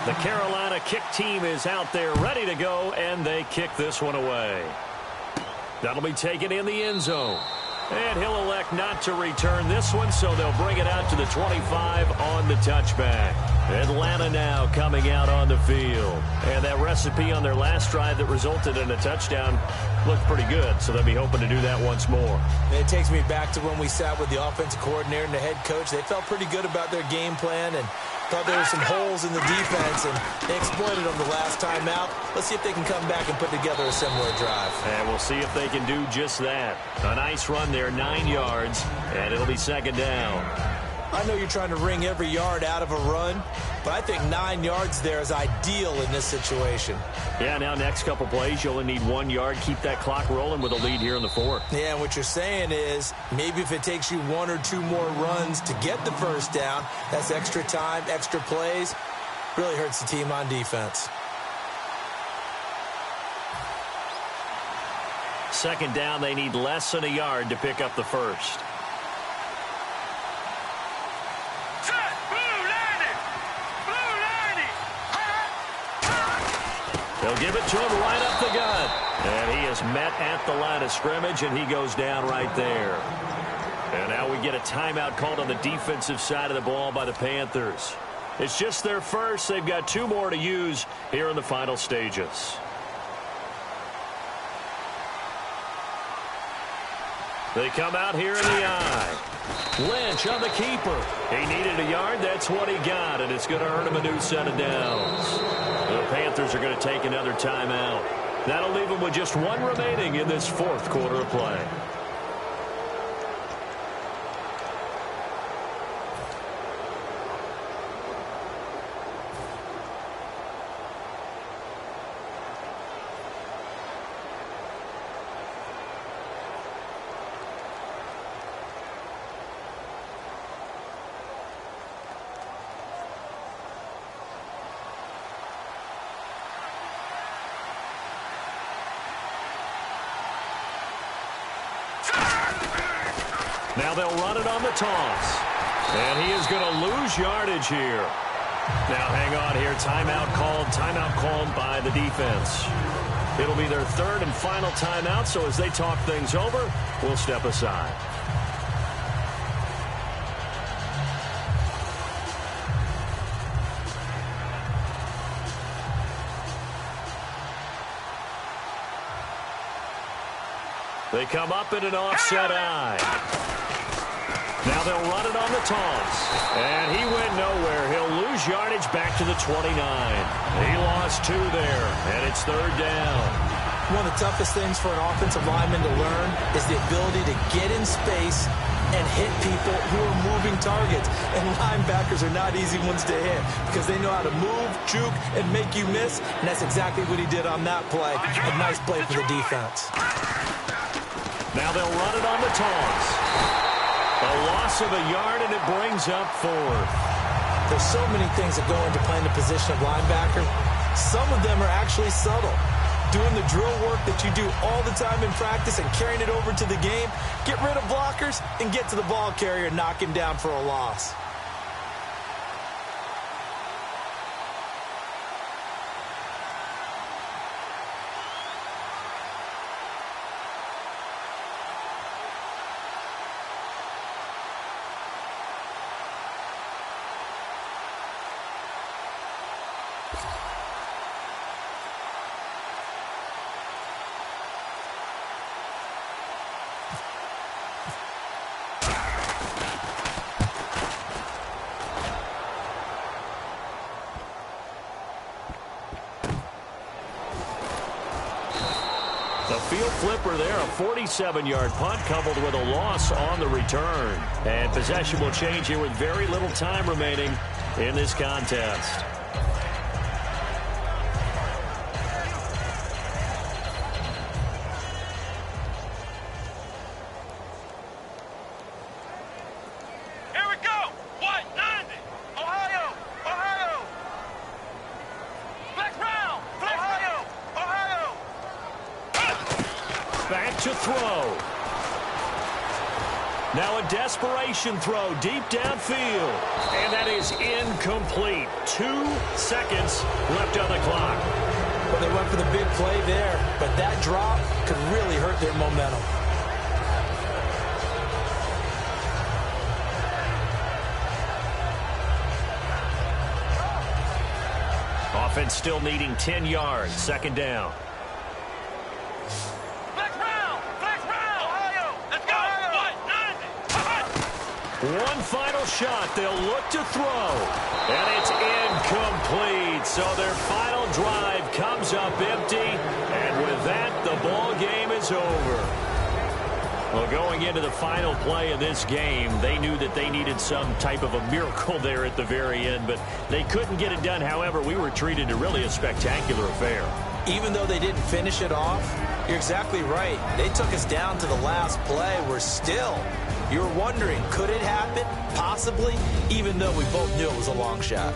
Speaker 3: The Carolina kick team is out there ready to go, and they kick this one away. That'll be taken in the end zone. And he'll elect not to return this one, so they'll bring it out to the 25 on the touchback. Atlanta now coming out on the field. And that recipe on their last drive that resulted in a touchdown looked pretty good, so they'll be hoping to do that once more.
Speaker 4: And it takes me back to when we sat with the offensive coordinator and the head coach. They felt pretty good about their game plan and thought there were some holes in the defense, and they exploited them the last time out. Let's see if they can come back and put together a similar drive.
Speaker 3: And we'll see if they can do just that. A nice run there, 9 yards, and it'll be second down.
Speaker 4: I know you're trying to wring every yard out of a run, but I think 9 yards there is ideal in this situation.
Speaker 3: Yeah, now next couple plays, you only need 1 yard. Keep that clock rolling with a lead here in the 4th.
Speaker 4: Yeah, and what you're saying is maybe if it takes you 1 or 2 more runs to get the first down, that's extra time, extra plays. Really hurts the team on defense.
Speaker 3: Second down, they need less than a yard to pick up the first. They'll give it to him right up the gut. And he is met at the line of scrimmage, and he goes down right there. And now we get a timeout called on the defensive side of the ball by the Panthers. It's just their first. They've got 2 more to use here in the final stages. They come out here in the eye. Lynch on the keeper. He needed a yard. That's what he got, and it's going to earn him a new set of downs. The Panthers are going to take another timeout. That'll leave them with just 1 remaining in this 4th quarter of play. Now they'll run it on the toss. And he is going to lose yardage here. Now hang on here. Timeout called by the defense. It'll be their 3rd and final timeout, so as they talk things over, we'll step aside. They come up in an offset eye. Now they'll run it on the toss. And he went nowhere. He'll lose yardage back to the 29. He lost 2 there, and it's 3rd down.
Speaker 4: One of the toughest things for an offensive lineman to learn is the ability to get in space and hit people who are moving targets. And linebackers are not easy ones to hit because they know how to move, juke, and make you miss. And that's exactly what he did on that play. A nice play for the defense.
Speaker 3: Now they'll run it on the toss. A loss of a yard, and it brings up 4th.
Speaker 4: There's so many things that go into playing the position of linebacker. Some of them are actually subtle. Doing the drill work that you do all the time in practice and carrying it over to the game. Get rid of blockers and get to the ball carrier and knock him down for a loss.
Speaker 3: The field flipper there, a 47-yard punt coupled with a loss on the return. And possession will change here with very little time remaining in this contest.
Speaker 5: Here we go. White 90. Ohio. Ohio. Flex round. Flex Ohio. Ohio.
Speaker 3: Back to throw. Now a desperation throw deep downfield. And that is incomplete. 2 seconds left on the clock.
Speaker 4: Well, they went for the big play there, but that drop could really hurt their momentum.
Speaker 3: Offense still needing 10 yards. 2nd down.
Speaker 5: Flex round. Flex round. Ohio. Let's go. White 90.
Speaker 3: One final shot. They'll look to throw. And it's incomplete. So their final drive comes up empty. And with that, the ball game is over. Well, going into the final play of this game, they knew that they needed some type of a miracle there at the very end, but they couldn't get it done. However, we were treated to really a spectacular affair.
Speaker 4: Even though they didn't finish it off, you're exactly right. They took us down to the last play. We're still, you're wondering, could it happen? Possibly, even though we both knew it was a long shot.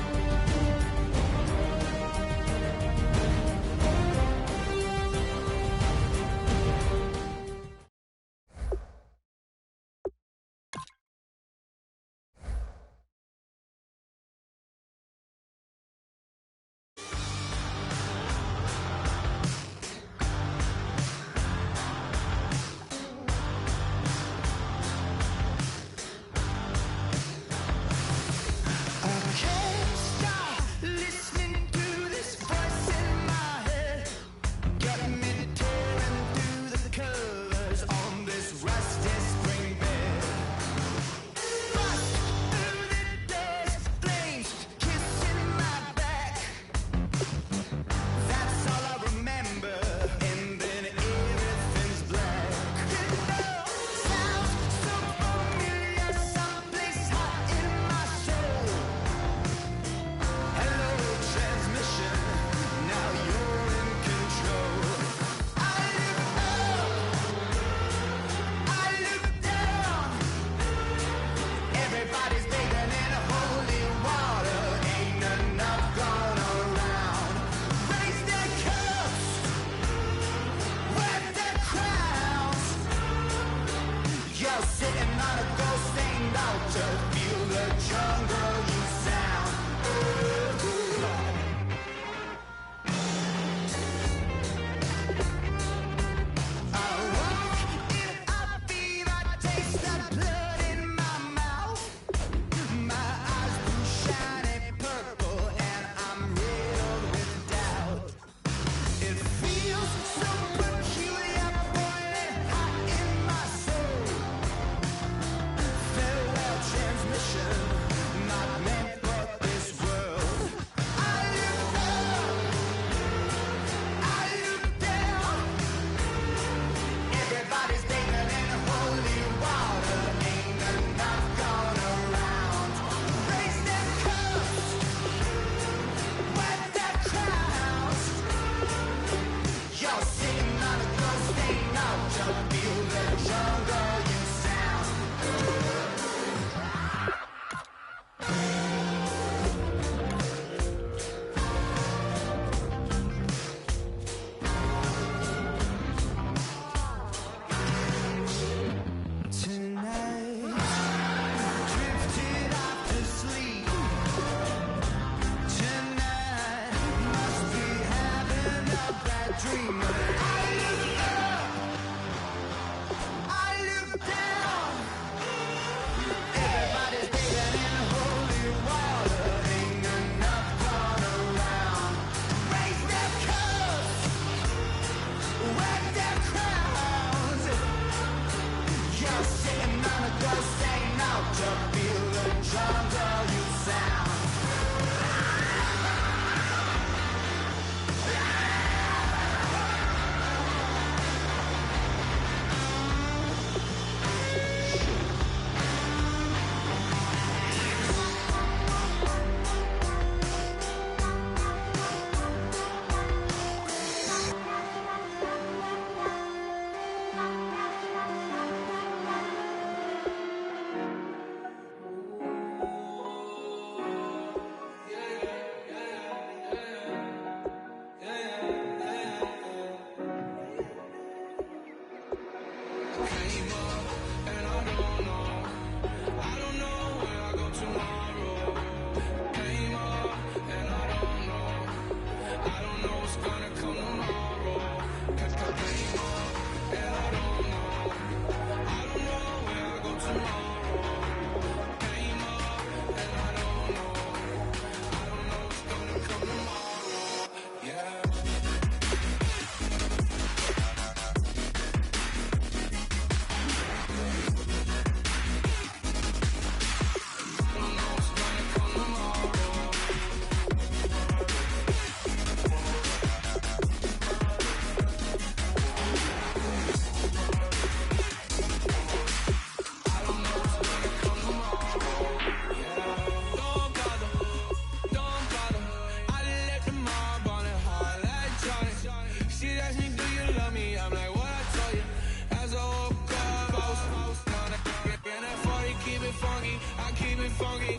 Speaker 1: funky, I keep it funky.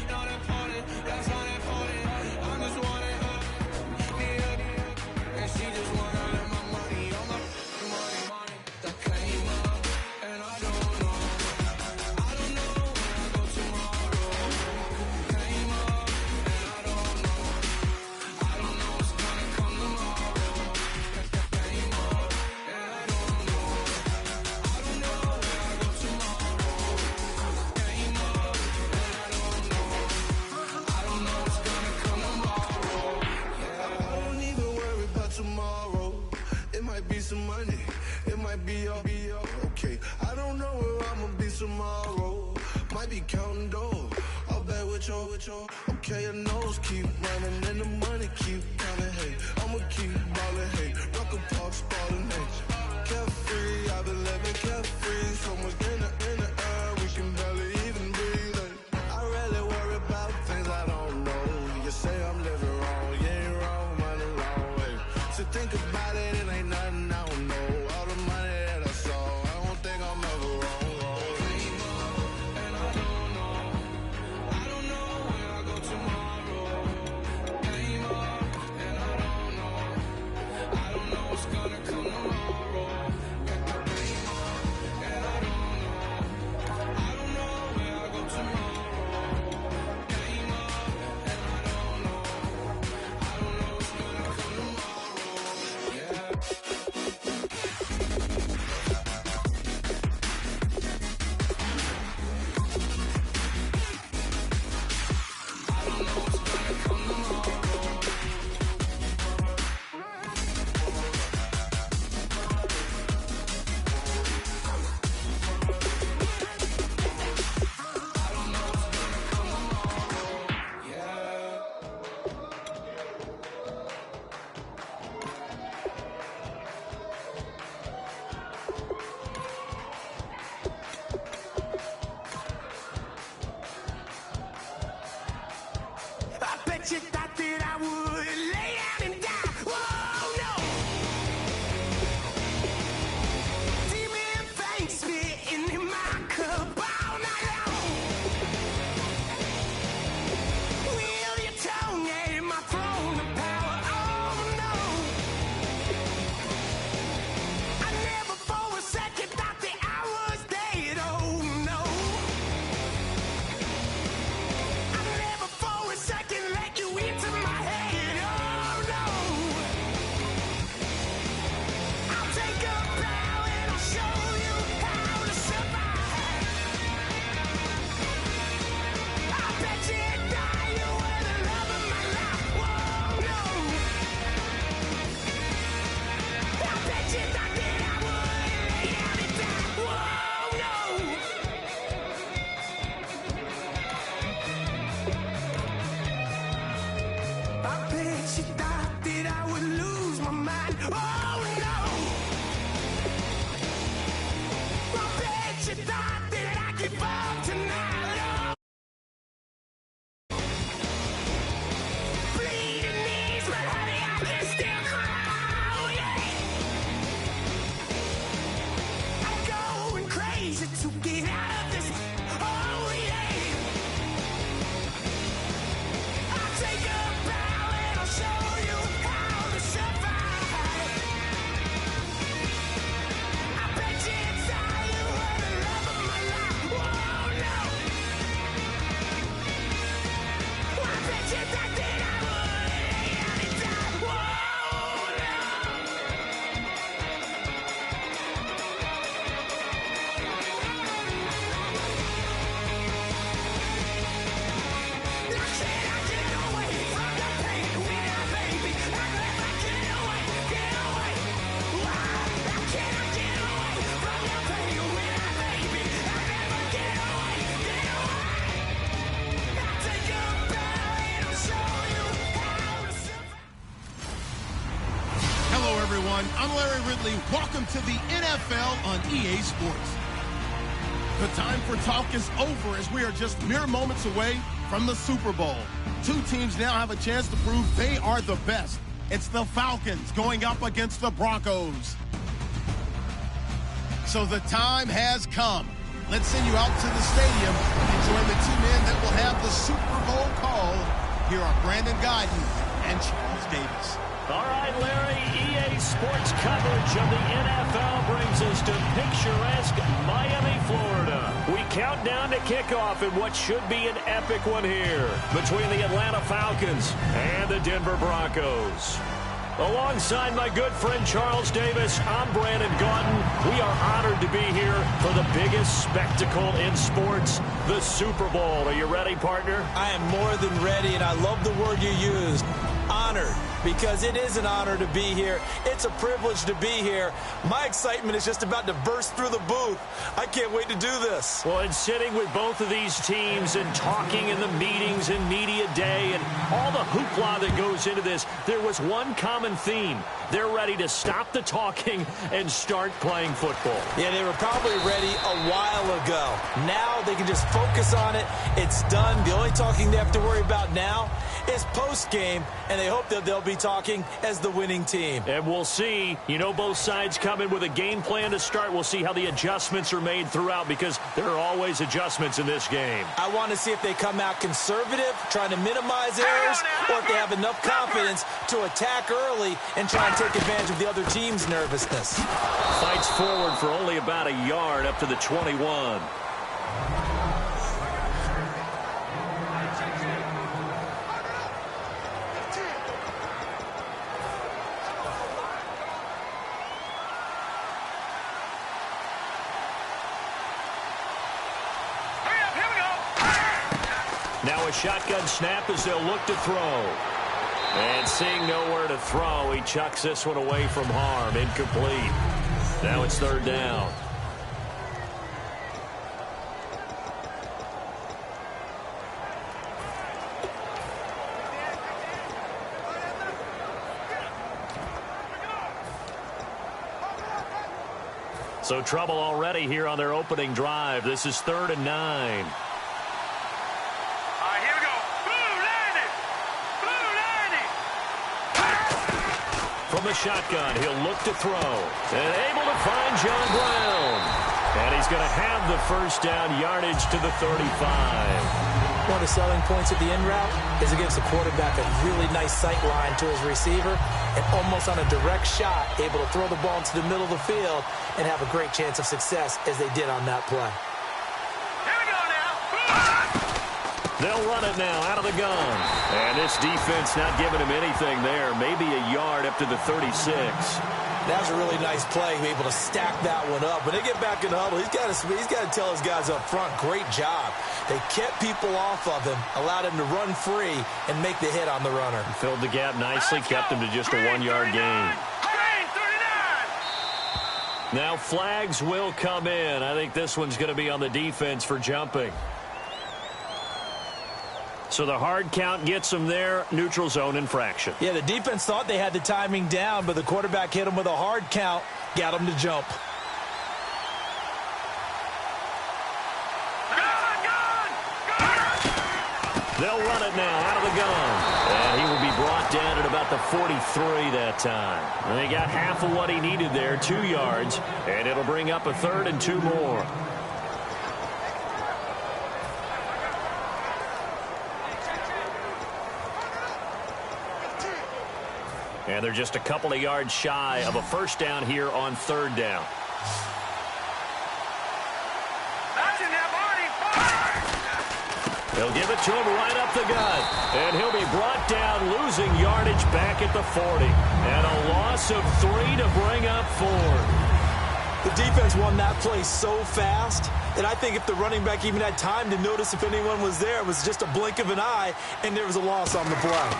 Speaker 1: Not important, that's not important. I'm just wanting her, and she just want all of my money, all my money. That came up, and I don't know where I go tomorrow. Came up, and I don't know what's gonna come tomorrow. Came up, and I don't know where I go tomorrow. Came up, and I don't know what's gonna come tomorrow. Yeah, I don't even worry about tomorrow. It might be some money, it might be all okay. I don't know where I'ma be tomorrow. Might be counting dough. I'll bet with your. Okay, your nose keep running and the money keep coming. Hey, I'ma keep ballin'. Hey, rock a park, ballin'. Hey, carefree, I've been living carefree. So much in the air, we can barely even breathe. Hey, I really worry about things I don't know. You say I'm living wrong, you ain't wrong, money long way. So think about it, it ain't nothing I don't know. All the money that I saw, I don't think I'm ever wrong. Came up, and I don't know where I go tomorrow. Came up, and I don't know what's gonna come tomorrow. Came up, and I don't know where I go tomorrow. Came up, and I don't know what's gonna come tomorrow. Yeah. I bet you thought that I would lay down and die. Whoa, no. Demon face spitting in my cup all night long. Wheel your tongue at my throne of power. Oh, no. I never for a second thought that I was dead. Oh, no. I never for a second let you into my head. Oh no. I'll take a bow and I'll show you how to survive. I bet you die, you were the love of my life. Whoa, no. I bet you thought that I would lay down and die. Whoa, no. I bet you thought that I would lose my mind. Oh no! I bet you thought that I could fall tonight. Oh. Bleeding knees, but honey, I can still cry. Oh, yeah. I'm going crazy to get out of this. Oh yeah. I'll take a bow and I'll show you how to survive. I bet you die, you were the love of my life. Whoa, no. I bet you thought that I would lay down and die. Whoa, no. I said I get away from the pain when I baby. I never get away. Why? I cannot get away from the pain when I baby. I never get away. I'll take a bow and I'll show you how to survive.
Speaker 2: Hello, everyone. I'm Larry Ridley. Welcome to the NFL on EA Sports. The time for talk is over as we are just mere moments away from the Super Bowl. Two teams now have a chance to prove they are the best. It's the Falcons going up against the Broncos. So the time has come. let's send you out to the stadium and join the two men that will have the Super Bowl call. Here are Brandon Guyton and Charles Davis.
Speaker 3: All right, Larry, EA Sports coverage of the NFL brings us to picturesque Miami, Florida. We count down to kickoff in what should be an epic one here between the Atlanta Falcons and the Denver Broncos. Alongside my good friend Charles Davis, I'm Brandon Guyton. We are honored to be here for the biggest spectacle in sports, the Super Bowl. Are you ready, partner?
Speaker 4: I am more than ready, and I love the word you used, honored. Because it is an honor to be here. It's a privilege to be here. My excitement is just about to burst through the booth. I can't wait to do this.
Speaker 3: Well, and sitting with both of these teams and talking in the meetings and media day and all the hoopla that goes into this, there was one common theme. They're ready to stop the talking and start playing football.
Speaker 4: Yeah, they were probably ready a while ago. Now they can just focus on it. It's done. The only talking they have to worry about now is post-game, and they hope that they'll be talking as the winning team.
Speaker 3: And we'll see. You know, both sides come in with a game plan to start. We'll see how the adjustments are made throughout, because there are always adjustments in this game.
Speaker 4: I want to see if they come out conservative, trying to minimize errors, or if they have enough confidence to attack early and try and take advantage of the other team's nervousness.
Speaker 3: Fights forward for only about a yard up to the 21. Now a shotgun snap as they'll look to throw. And seeing nowhere to throw, he chucks this one away from harm. Incomplete. Now it's third down. So trouble already here on their opening drive. This is 3rd and 9. From the shotgun, he'll look to throw. And able to find John Brown. And he's going to have the first down, yardage to the 35.
Speaker 4: One of the selling points of the in route is it gives the quarterback a really nice sight line to his receiver, and almost on a direct shot, able to throw the ball into the middle of the field and have a great chance of success as they did on that play.
Speaker 3: They'll run it now out of the gun. And this defense not giving him anything there. Maybe a yard up to the 36.
Speaker 4: That was a really nice play, able to stack that one up. When they get back in the huddle, he's got to tell his guys up front, great job. They kept people off of him, allowed him to run free and make the hit on the runner.
Speaker 3: Filled the gap nicely, kept him to just a 1-yard gain. Now flags will come in. I think this one's going to be on the defense for jumping. So the hard count gets them there, neutral zone infraction.
Speaker 4: Yeah, the defense thought they had the timing down, but the quarterback hit him with a hard count, got him to jump.
Speaker 3: They'll run it now out of the gun. And he will be brought down at about the 43 that time. And they got half of what he needed there, 2 yards. And it'll bring up a 3rd and 2 more. And they're just a couple of yards shy of a first down here on 3rd down. They'll give it to him right up the gut. And he'll be brought down, losing yardage back at the 40. And a loss of 3 to bring up 4.
Speaker 4: The defense won that play so fast that I think if the running back even had time to notice if anyone was there, it was just a blink of an eye, and there was a loss on the play.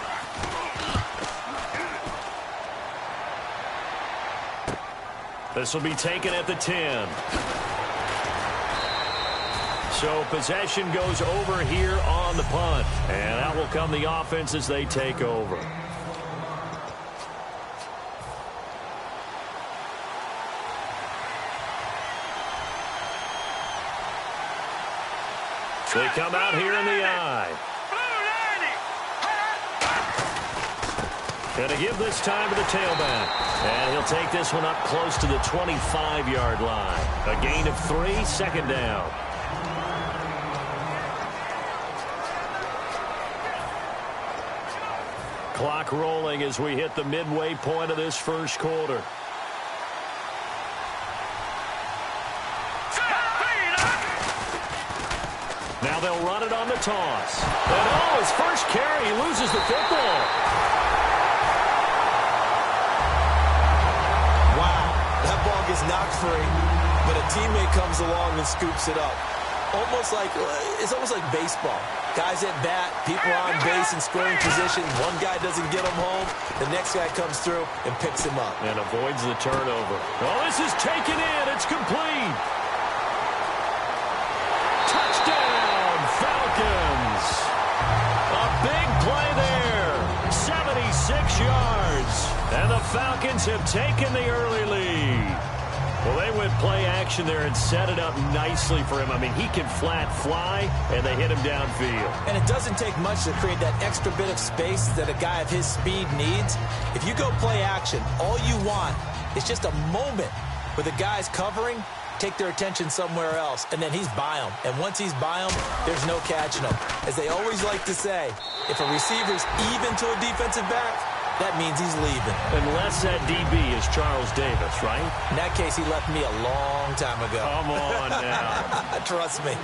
Speaker 3: This will be taken at the 10. So possession goes over here on the punt. And out will come the offense as they take over. They come out here in the eye. And to give this time to the tailback. And he'll take this one up close to the 25-yard line. A gain of 3, 2nd down. Clock rolling as we hit the midway point of this first quarter. Now they'll run it on the toss. And his first carry, he loses the football.
Speaker 4: Wow, that ball gets knocked free, but a teammate comes along and scoops it up. It's almost like baseball. Guys at bat, people on base in scoring position. One guy doesn't get him home. The next guy comes through and picks him up.
Speaker 3: And avoids the turnover. Oh, this is taken in. It's complete. Touchdown, Falcons. A big play there. 76 yards. And the Falcons have taken the early lead. Well, they went play action there and set it up nicely for him. I mean, he can flat fly, and they hit him downfield.
Speaker 4: And it doesn't take much to create that extra bit of space that a guy of his speed needs. If you go play action, all you want is just a moment where the guy's covering, take their attention somewhere else, and then he's by him. And once he's by him, there's no catching him. As they always like to say, if a receiver's even to a defensive back, that means he's leaving.
Speaker 3: Unless that DB is Charles Davis, right?
Speaker 4: In that case, he left me a long time ago.
Speaker 3: Come on now.
Speaker 4: Trust me.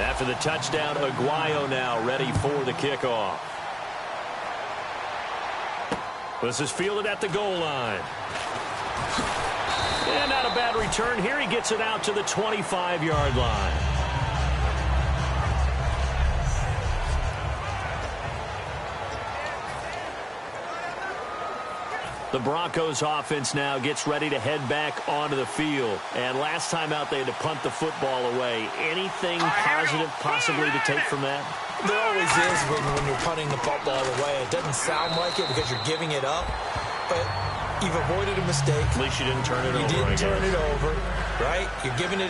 Speaker 3: After the touchdown, Aguayo now ready for the kickoff. This is fielded at the goal line. And not a bad return here. He gets it out to the 25-yard line. The Broncos offense now gets ready to head back onto the field. And last time out, they had to punt the football away. Anything positive possibly to take from that?
Speaker 4: There always is when you're punting the football away. It doesn't sound like it because you're giving it up, but you've avoided a mistake.
Speaker 3: At least you didn't turn it over.
Speaker 4: You didn't turn it over, right? You're giving your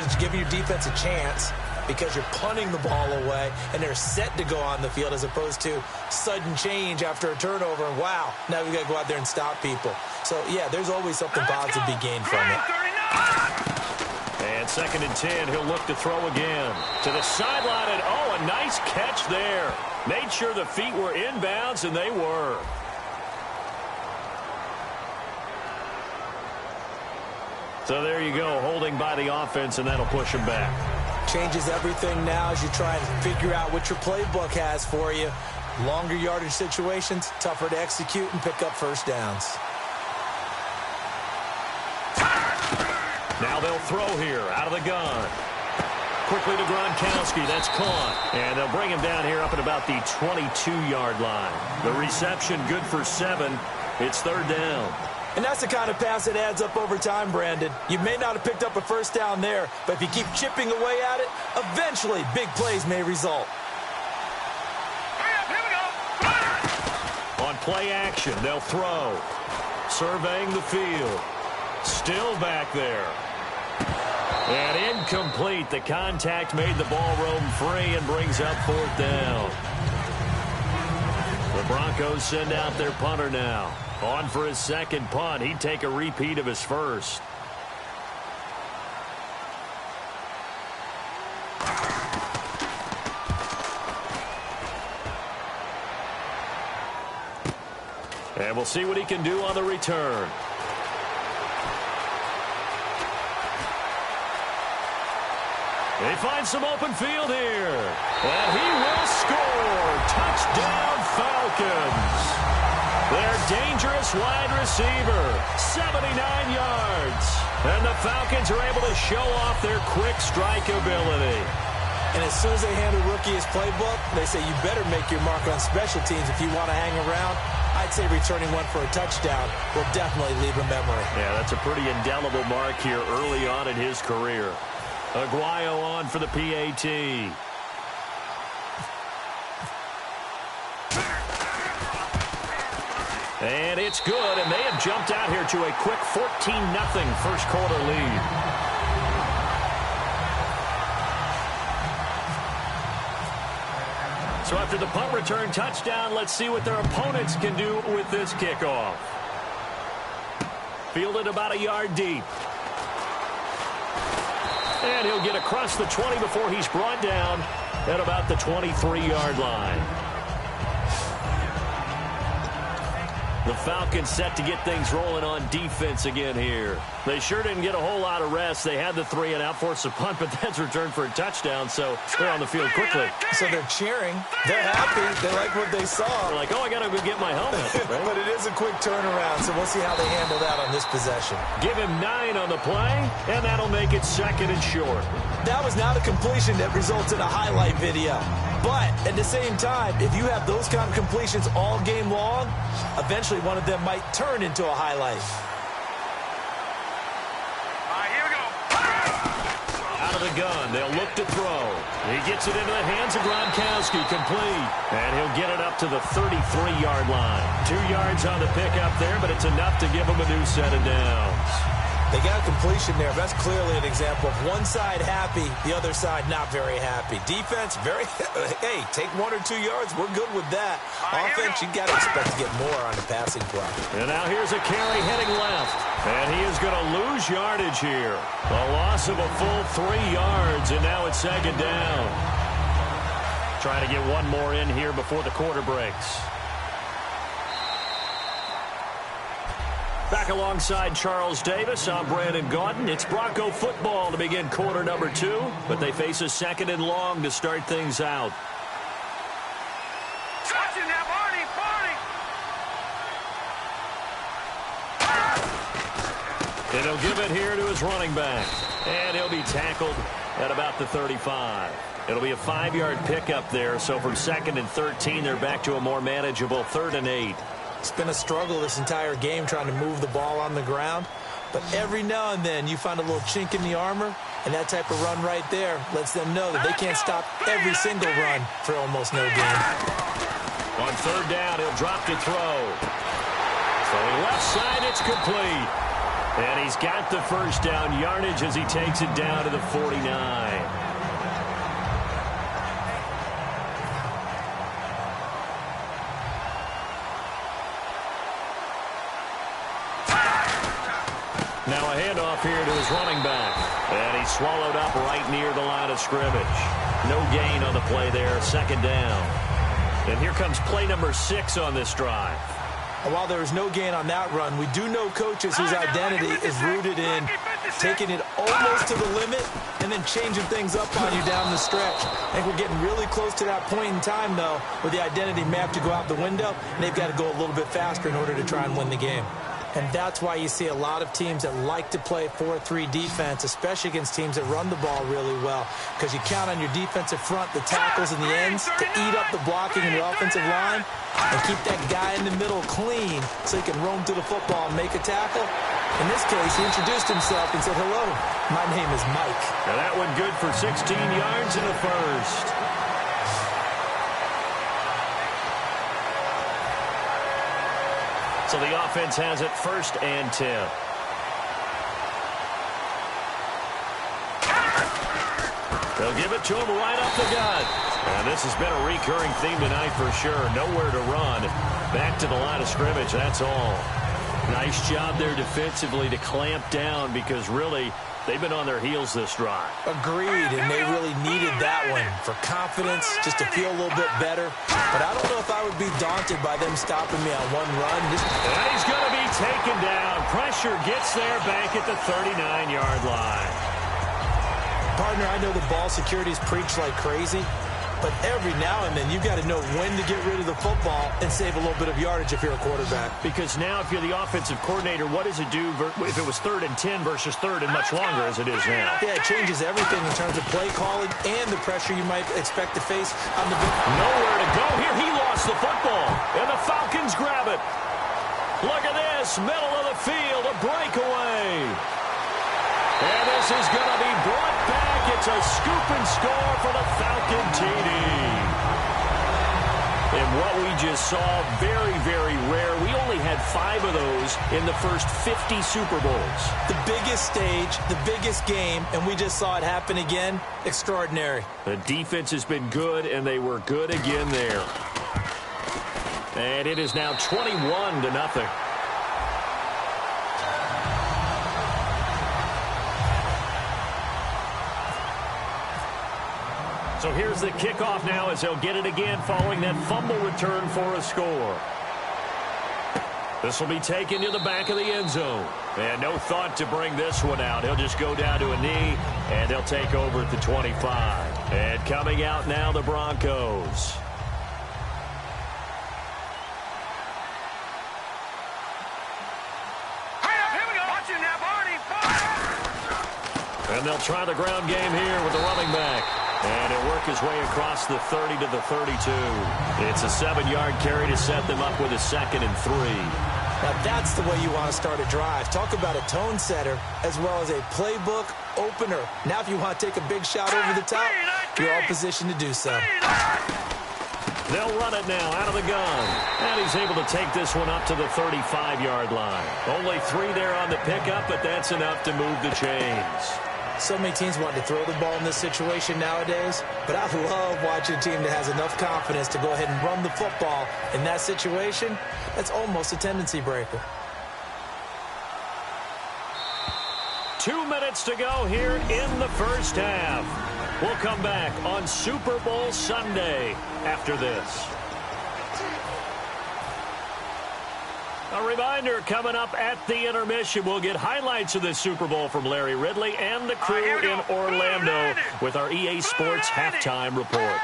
Speaker 4: defense a chance because you're punting the ball away, and they're set to go on the field as opposed to sudden change after a turnover. And wow, now we got to go out there and stop people. So, yeah, there's always something positive to be gained from it.
Speaker 3: And 2nd and 10, he'll look to throw again. To the sideline, and a nice catch there. Made sure the feet were inbounds, and they were. So there you go, holding by the offense, and that'll push him back.
Speaker 4: Changes everything now as you try and figure out what your playbook has for you. Longer yardage situations, tougher to execute and pick up first downs.
Speaker 3: Now they'll throw here out of the gun. Quickly to Gronkowski. That's caught. And they'll bring him down here up at about the 22-yard line. The reception good for 7. It's 3rd down.
Speaker 4: And that's the kind of pass that adds up over time, Brandon. You may not have picked up a first down there, but if you keep chipping away at it, eventually big plays may result.
Speaker 5: Here we go.
Speaker 3: On play action, they'll throw. Surveying the field. Still back there. And incomplete. The contact made the ball roam free and brings up 4th down. The Broncos send out their punter now. On for his 2nd punt. He'd take a repeat of his first. And we'll see what he can do on the return. They find some open field here. And he will score. Touchdown, Falcons. Their dangerous wide receiver, 79 yards. And the Falcons are able to show off their quick strike ability.
Speaker 4: And as soon as they hand a rookie his playbook, they say you better make your mark on special teams if you want to hang around. I'd say returning one for a touchdown will definitely leave a memory.
Speaker 3: Yeah, that's a pretty indelible mark here early on in his career. Aguayo on for the PAT. And it's good, and they have jumped out here to a quick 14-0 first quarter lead. So after the punt return touchdown, let's see what their opponents can do with this kickoff. Fielded about a yard deep. And he'll get across the 20 before he's brought down at about the 23-yard line. The Falcons set to get things rolling on defense again here. They sure didn't get a whole lot of rest. They had the 3 and out, forced a punt, but that's returned for a touchdown, so they're on the field quickly.
Speaker 4: So they're cheering. They're happy. They like what they saw.
Speaker 3: They're like, oh, I got to go get my helmet. Right?
Speaker 4: But it is a quick turnaround, so we'll see how they handle that on this possession.
Speaker 3: Give him 9 on the play, and that'll make it 2nd and short.
Speaker 4: That was not a completion that results in a highlight video. But at the same time, if you have those kind of completions all game long, eventually one of them might turn into a highlight.
Speaker 5: All right, here we go.
Speaker 3: Out of the gun, they'll look to throw. He gets it into the hands of Gronkowski, complete. And he'll get it up to the 33-yard line. 2 yards on the pickup there, but it's enough to give him a new set of downs.
Speaker 4: They got a completion there. That's clearly an example of one side happy, the other side not very happy. Defense, hey, take 1 or 2 yards. We're good with that. Offense, you got to expect to get more on the passing play.
Speaker 3: And now here's a carry heading left. And he is going to lose yardage here. A loss of a full 3 yards, and now it's 2nd down. Trying to get one more in here before the quarter breaks. Back alongside Charles Davis, I'm Brandon Gaudin. It's Bronco football to begin quarter number 2, but they face a 2nd and long to start things out.
Speaker 5: Watch it now, Barney, Barney.
Speaker 3: And he'll give it here to his running back. And he'll be tackled at about the 35. It'll be a 5-yard pickup there, so from 2nd and 13, they're back to a more manageable 3rd and 8.
Speaker 4: It's been a struggle this entire game trying to move the ball on the ground. But every now and then you find a little chink in the armor, and that type of run right there lets them know that they can't stop every single run for almost no gain.
Speaker 3: On 3rd down, he'll drop to throw. Throwing left side, it's complete. And he's got the 1st down yardage as he takes it down to the 49. Now a handoff here to his running back. And he's swallowed up right near the line of scrimmage. No gain on the play there, 2nd down. And here comes play number 6 on this drive.
Speaker 4: And while there is no gain on that run, we do know coaches whose identity is rooted in taking it almost to the limit and then changing things up on you down the stretch. I think we're getting really close to that point in time, though, where the identity may have to go out the window, and they've got to go a little bit faster in order to try and win the game. And that's why you see a lot of teams that like to play 4-3 defense, especially against teams that run the ball really well, because you count on your defensive front, the tackles and the ends, to eat up the blocking in the offensive line and keep that guy in the middle clean so he can roam through the football and make a tackle. In this case, he introduced himself and said, "Hello, my name is Mike."
Speaker 3: Now that one good for 16 yards in the 1st. So the offense has it 1st and 10. They'll give it to him right up the gut. And this has been a recurring theme tonight for sure. Nowhere to run. Back to the line of scrimmage, that's all. Nice job there defensively to clamp down because really they've been on their heels this drive.
Speaker 4: Agreed, and they really needed that one for confidence, just to feel a little bit better. But I don't know if I would be daunted by them stopping me on one run.
Speaker 3: And he's going to be taken down. Pressure gets there back at the 39-yard line.
Speaker 4: Partner, I know the ball security's preached like crazy, but every now and then you've got to know when to get rid of the football and save a little bit of yardage if you're a quarterback.
Speaker 3: Because now if you're the offensive coordinator, what does it do if it was 3rd and 10 versus 3rd and much longer as it is now?
Speaker 4: Yeah, it changes everything in terms of play calling and the pressure you might expect to face on the...
Speaker 3: Nowhere to go here. He lost the football, and the Falcons grab it. Look at this, middle of the field, a breakaway. And this is going to be brought back. It's a scoop and score for the Falcon TD. And what what we just saw, very, very rare. We only had 5 of those in the first 50 Super Bowls.
Speaker 4: The biggest stage, the biggest game, and we just saw it happen again. Extraordinary.
Speaker 3: The defense has been good, and they were good again there. And it is now 21-0. So here's the kickoff now as they'll get it again following that fumble return for a score. This will be taken to the back of the end zone. And no thought to bring this one out. He'll just go down to a knee, and they'll take over at the 25. And coming out now, the Broncos. And they'll try the ground game here with the running back. And he'll work his way across the 30 to the 32. It's a 7-yard carry to set them up with a 2nd and 3.
Speaker 4: Now that's the way you want to start a drive. Talk about a tone setter as well as a playbook opener. Now if you want to take a big shot over the top, you're all positioned to do so.
Speaker 3: They'll run it now out of the gun. And he's able to take this one up to the 35-yard line. Only 3 there on the pickup, but that's enough to move the chains.
Speaker 4: So many teams want to throw the ball in this situation nowadays, but I love watching a team that has enough confidence to go ahead and run the football in that situation. That's almost a tendency breaker.
Speaker 3: 2 minutes to go here in the first half. We'll come back on Super Bowl Sunday after this. A reminder, coming up at the intermission, we'll get highlights of this Super Bowl from Larry Ridley and the crew in Orlando with our EA Sports halftime report.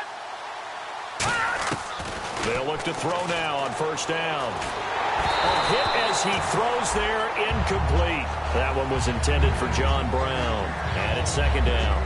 Speaker 3: They'll look to throw now on first down. A hit as he throws there, incomplete. That one was intended for John Brown. And it's 2nd down.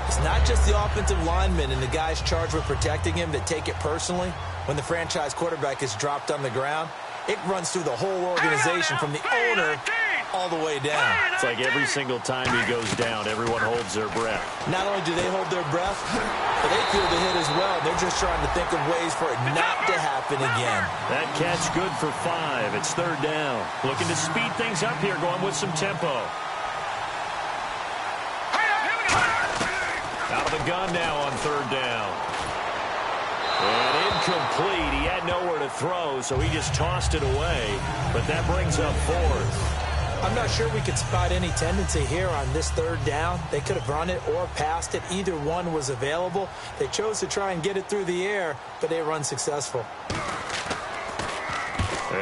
Speaker 4: It's not just the offensive linemen and the guys charged with protecting him that take it personally. When the franchise quarterback is dropped on the ground, it runs through the whole organization from the owner all the way down.
Speaker 3: It's like every single time he goes down, everyone holds their breath.
Speaker 4: Not only do they hold their breath, but they feel the hit as well. They're just trying to think of ways for it not to happen again.
Speaker 3: That catch good for 5. It's 3rd down. Looking to speed things up here, going with some tempo. Out of the gun now on 3rd down. And incomplete. He had nowhere to throw, so he just tossed it away. But that brings up 4th.
Speaker 4: I'm not sure we could spot any tendency here on this 3rd down. They could have run it or passed it. Either one was available. They chose to try and get it through the air, but they were unsuccessful.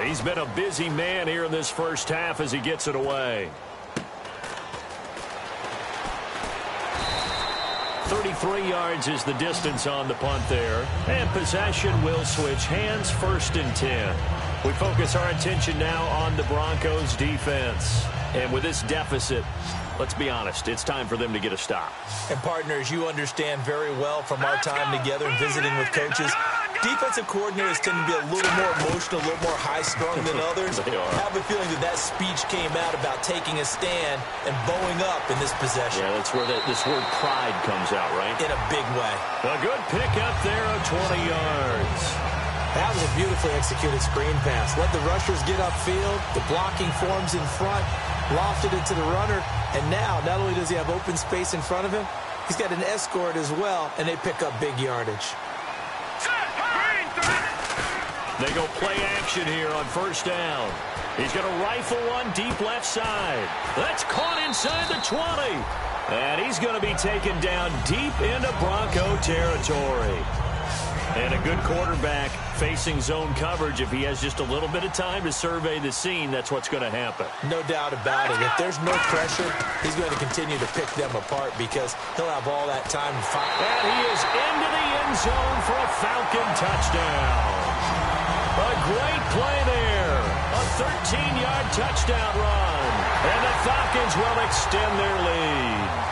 Speaker 3: He's been a busy man here in this first half as he gets it away. 33 yards is the distance on the punt there. And possession will switch hands, 1st and 10. We focus our attention now on the Broncos defense. And with this deficit, let's be honest, it's time for them to get a stop.
Speaker 4: And partners, you understand very well from our time together and visiting with coaches, defensive coordinators tend to be a little more emotional, a little more high-strung than others.
Speaker 3: They are.
Speaker 4: I have a feeling that speech came out about taking a stand and bowing up in this possession.
Speaker 3: Yeah, that's where this word pride comes out, right?
Speaker 4: In a big way.
Speaker 3: A good pickup there of 20 yards.
Speaker 4: That was a beautifully executed screen pass. Let the rushers get upfield. The blocking forms in front. Lofted it to the runner. And now, not only does he have open space in front of him, he's got an escort as well, and they pick up big yardage.
Speaker 3: They go play action here on 1st down. He's going to rifle one deep left side. That's caught inside the 20. And he's going to be taken down deep into Bronco territory. And a good quarterback facing zone coverage. If he has just a little bit of time to survey the scene, that's what's going to happen.
Speaker 4: No doubt about it. If there's no pressure, he's going to continue to pick them apart because he'll have all that time to find.
Speaker 3: And he is into the end zone for a Falcon touchdown. A great play there. A 13-yard touchdown run. And the Falcons will extend their lead.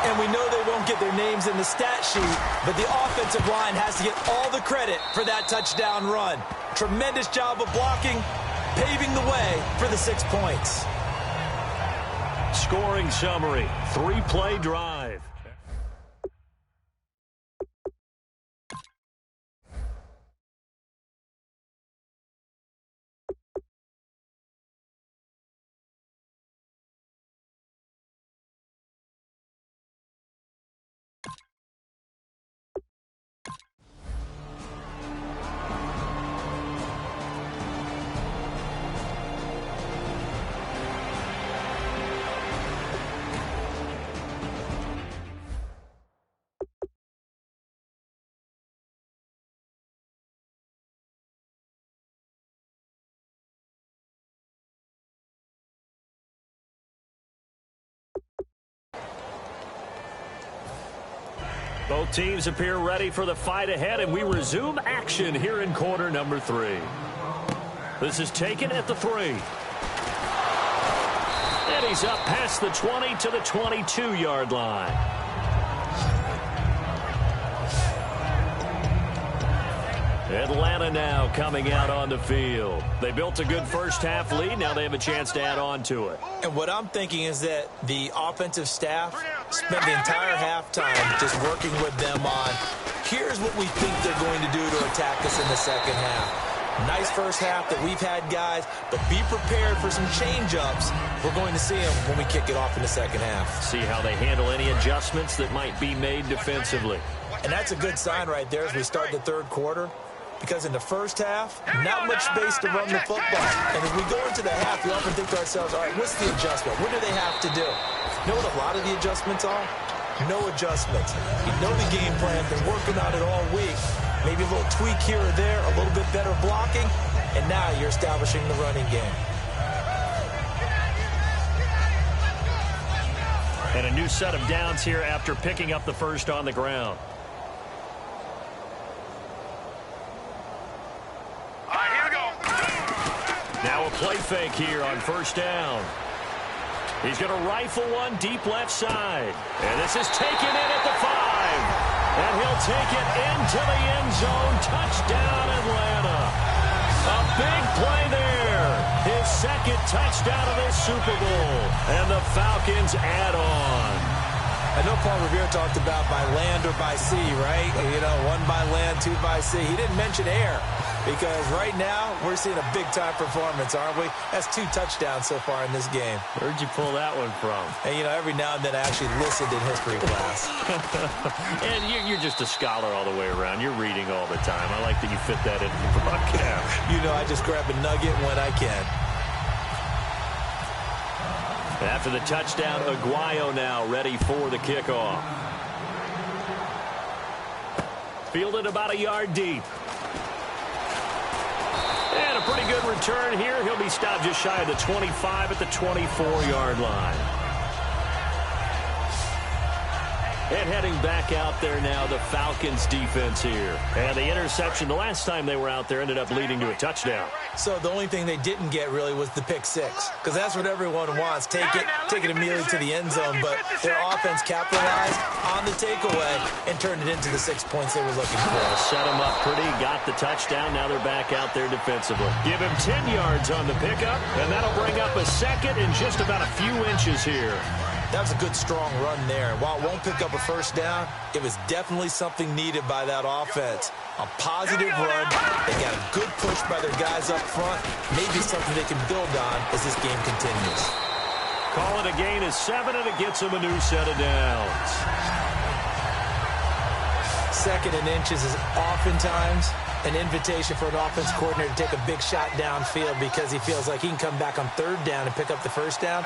Speaker 4: And we know they won't get their names in the stat sheet, but the offensive line has to get all the credit for that touchdown run. Tremendous job of blocking, paving the way for the 6 points.
Speaker 3: Scoring summary, 3-play drive. Both teams appear ready for the fight ahead, and we resume action here in quarter number 3. This is taken at the 3. And he's up past the 20 to the 22-yard line. Atlanta now coming out on the field. They built a good first-half lead. Now they have a chance to add on to it.
Speaker 4: And what I'm thinking is that the offensive staff spent the entire halftime just working with them on, here's what we think they're going to do to attack us in the second half. Nice first half that we've had, guys, but be prepared for some change-ups. We're going to see them when we kick it off in the second half.
Speaker 3: See how they handle any adjustments that might be made defensively.
Speaker 4: And that's a good sign right there as we start the third quarter. Because in the first half, not much space to run the football. And as we go into the half, we often think to ourselves, all right, what's the adjustment? What do they have to do? You know what a lot of the adjustments are? No adjustments. You know the game plan, been working on it all week. Maybe a little tweak here or there, a little bit better blocking, and now you're establishing the running game.
Speaker 3: And a new set of downs here after picking up the first on the ground. Now a play fake here on first down. He's going to rifle one deep left side. And this is taken in at the 5. And he'll take it into the end zone. Touchdown, Atlanta. A big play there. His second touchdown of this Super Bowl. And the Falcons add on.
Speaker 4: I know Paul Revere talked about by land or by sea, right? You know, 1 by land, 2 by sea. He didn't mention air. Because right now, we're seeing a big-time performance, aren't we? That's 2 touchdowns so far in this game.
Speaker 3: Where'd you pull that one from?
Speaker 4: And, you know, every now and then I actually listened in history class.
Speaker 3: And you're just a scholar all the way around. You're reading all the time. I like that you fit that into the broadcast.
Speaker 4: You know, I just grab a nugget when I can.
Speaker 3: After the touchdown, Aguayo now ready for the kickoff. Fielded about a yard deep. And a pretty good return here. He'll be stopped just shy of the 25 at the 24-yard line. And heading back out there now, the Falcons defense here. And the interception, the last time they were out there, ended up leading to a touchdown.
Speaker 4: So the only thing they didn't get really was the pick 6. Because that's what everyone wants. Take it immediately to the end zone. But their offense capitalized on the takeaway and turned it into the 6 points they were looking for.
Speaker 3: Set them up pretty, got the touchdown. Now they're back out there defensively. Give him 10 yards on the pickup, and that'll bring up a second in just about a few inches here.
Speaker 4: That was a good, strong run there. While it won't pick up a first down, it was definitely something needed by that offense. A positive run. They got a good push by their guys up front. Maybe something they can build on as this game continues.
Speaker 3: Call it a gain of 7, and it gets them a new set of downs.
Speaker 4: 2nd and inches is oftentimes an invitation for an offense coordinator to take a big shot downfield because he feels like he can come back on 3rd down and pick up the first down.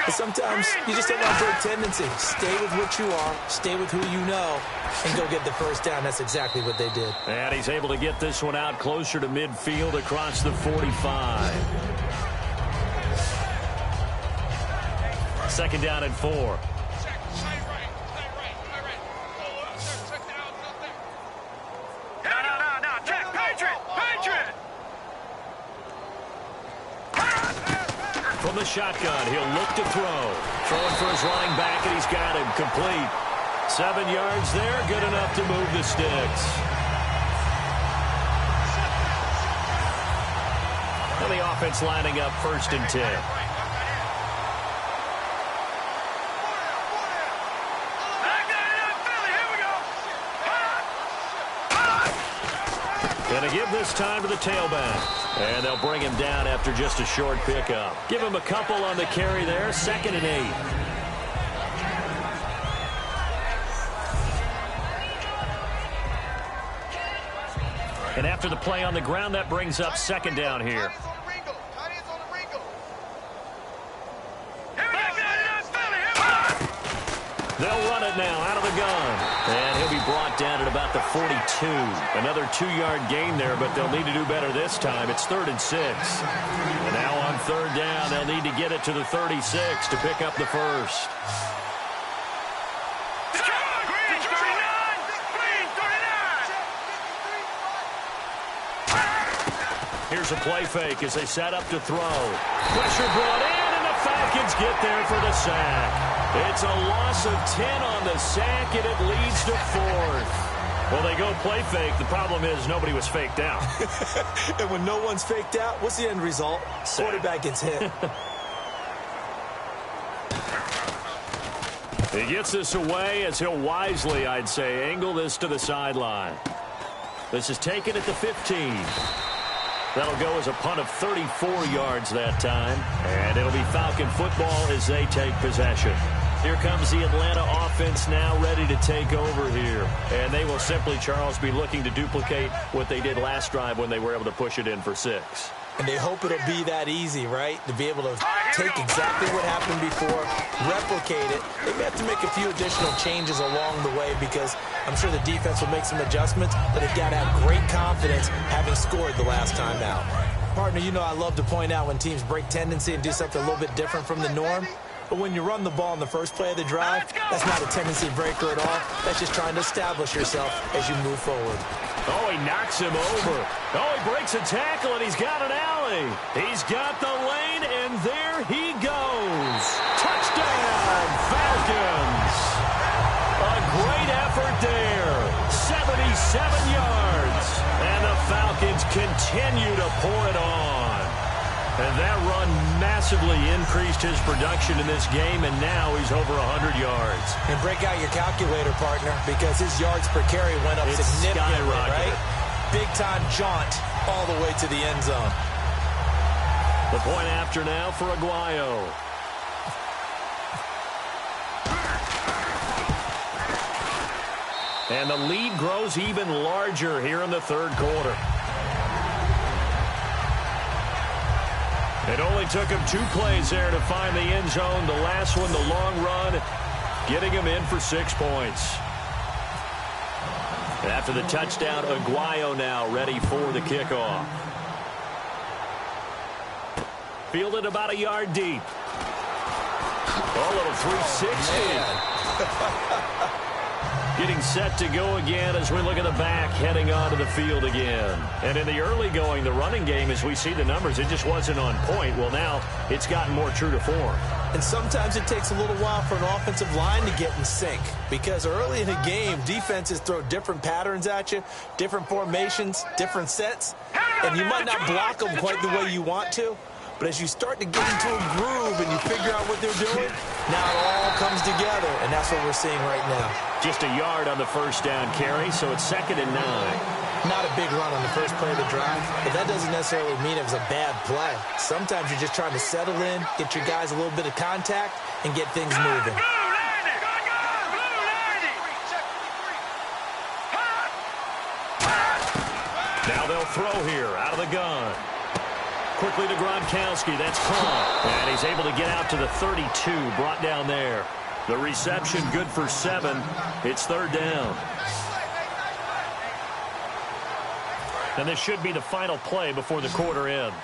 Speaker 4: But sometimes you just have that great tendency. Stay with what you are, stay with who you know, and go get the first down. That's exactly what they did.
Speaker 3: And he's able to get this one out closer to midfield across the 45. 2nd down and 4. From the shotgun, he'll look to throw. Throwing for his running back, and he's got him complete. 7 yards there, good enough to move the sticks. And the offense lining up 1st and 10. Going to give this time to the tailback. And they'll bring him down after just a short pickup. Give him a couple on the carry there. 2nd and 8. And after the play on the ground, that brings up 2nd down here. They'll run it now out of the gun. And he'll be brought down at about the 42. Another 2-yard gain there, but they'll need to do better this time. It's 3rd and 6. And now on 3rd down, they'll need to get it to the 36 to pick up the first. Here's a play fake as they set up to throw. Pressure brought in, and the Falcons get there for the sack. It's a loss of 10 on the sack, and it leads to 4th. Well, they go play fake. The problem is nobody was faked out.
Speaker 4: And when no one's faked out, what's the end result?
Speaker 3: Sack.
Speaker 4: Quarterback gets hit.
Speaker 3: He gets this away as he'll wisely, I'd say, angle this to the sideline. This is taken at the 15. That'll go as a punt of 34 yards that time. And it'll be Falcon football as they take possession. Here comes the Atlanta offense now ready to take over here. And they will simply, Charles, be looking to duplicate what they did last drive when they were able to push it in for 6.
Speaker 4: And they hope it'll be that easy, right? To be able to take exactly what happened before, replicate it. They may have to make a few additional changes along the way because I'm sure the defense will make some adjustments, but they've got to have great confidence having scored the last time out. Partner, you know I love to point out when teams break tendency and do something a little bit different from the norm. But when you run the ball in the first play of the drive, that's not a tendency breaker at all. That's just trying to establish yourself as you move forward.
Speaker 3: Oh, he knocks him over. Oh, he breaks a tackle, and he's got an alley. He's got the lane, and there he goes. Touchdown, Falcons. A great effort there. 77 yards. And the Falcons continue to pour it on. And that run massively increased his production in this game, and now he's over 100 yards.
Speaker 4: And break out your calculator, partner, because his yards per carry went up significantly, right? Big-time jaunt all the way to the end zone.
Speaker 3: The point after now for Aguayo. And the lead grows even larger here in the third quarter. It only took him 2 plays there to find the end zone. The last one, the long run, getting him in for 6 points. And after the touchdown, Aguayo now ready for the kickoff. Fielded about a yard deep. Oh, a little 360. Getting set to go again as we look at the back, heading onto the field again. And in the early going, the running game, as we see the numbers, it just wasn't on point. Well, now it's gotten more true to form.
Speaker 4: And sometimes it takes a little while for an offensive line to get in sync. Because early in a game, defenses throw different patterns at you, different formations, different sets. And you might not block them quite the way you want to. But as you start to get into a groove and you figure out what they're doing, now it all comes together, and that's what we're seeing right now.
Speaker 3: Just a yard on the first down carry, so it's 2nd and 9.
Speaker 4: Not a big run on the first play of the drive, but that doesn't necessarily mean it was a bad play. Sometimes you're just trying to settle in, get your guys a little bit of contact, and get things moving.
Speaker 3: Now they'll throw here out of the gun. Quickly to Gronkowski. That's caught. And he's able to get out to the 32. Brought down there. The reception good for 7. It's 3rd down. And this should be the final play before the quarter ends.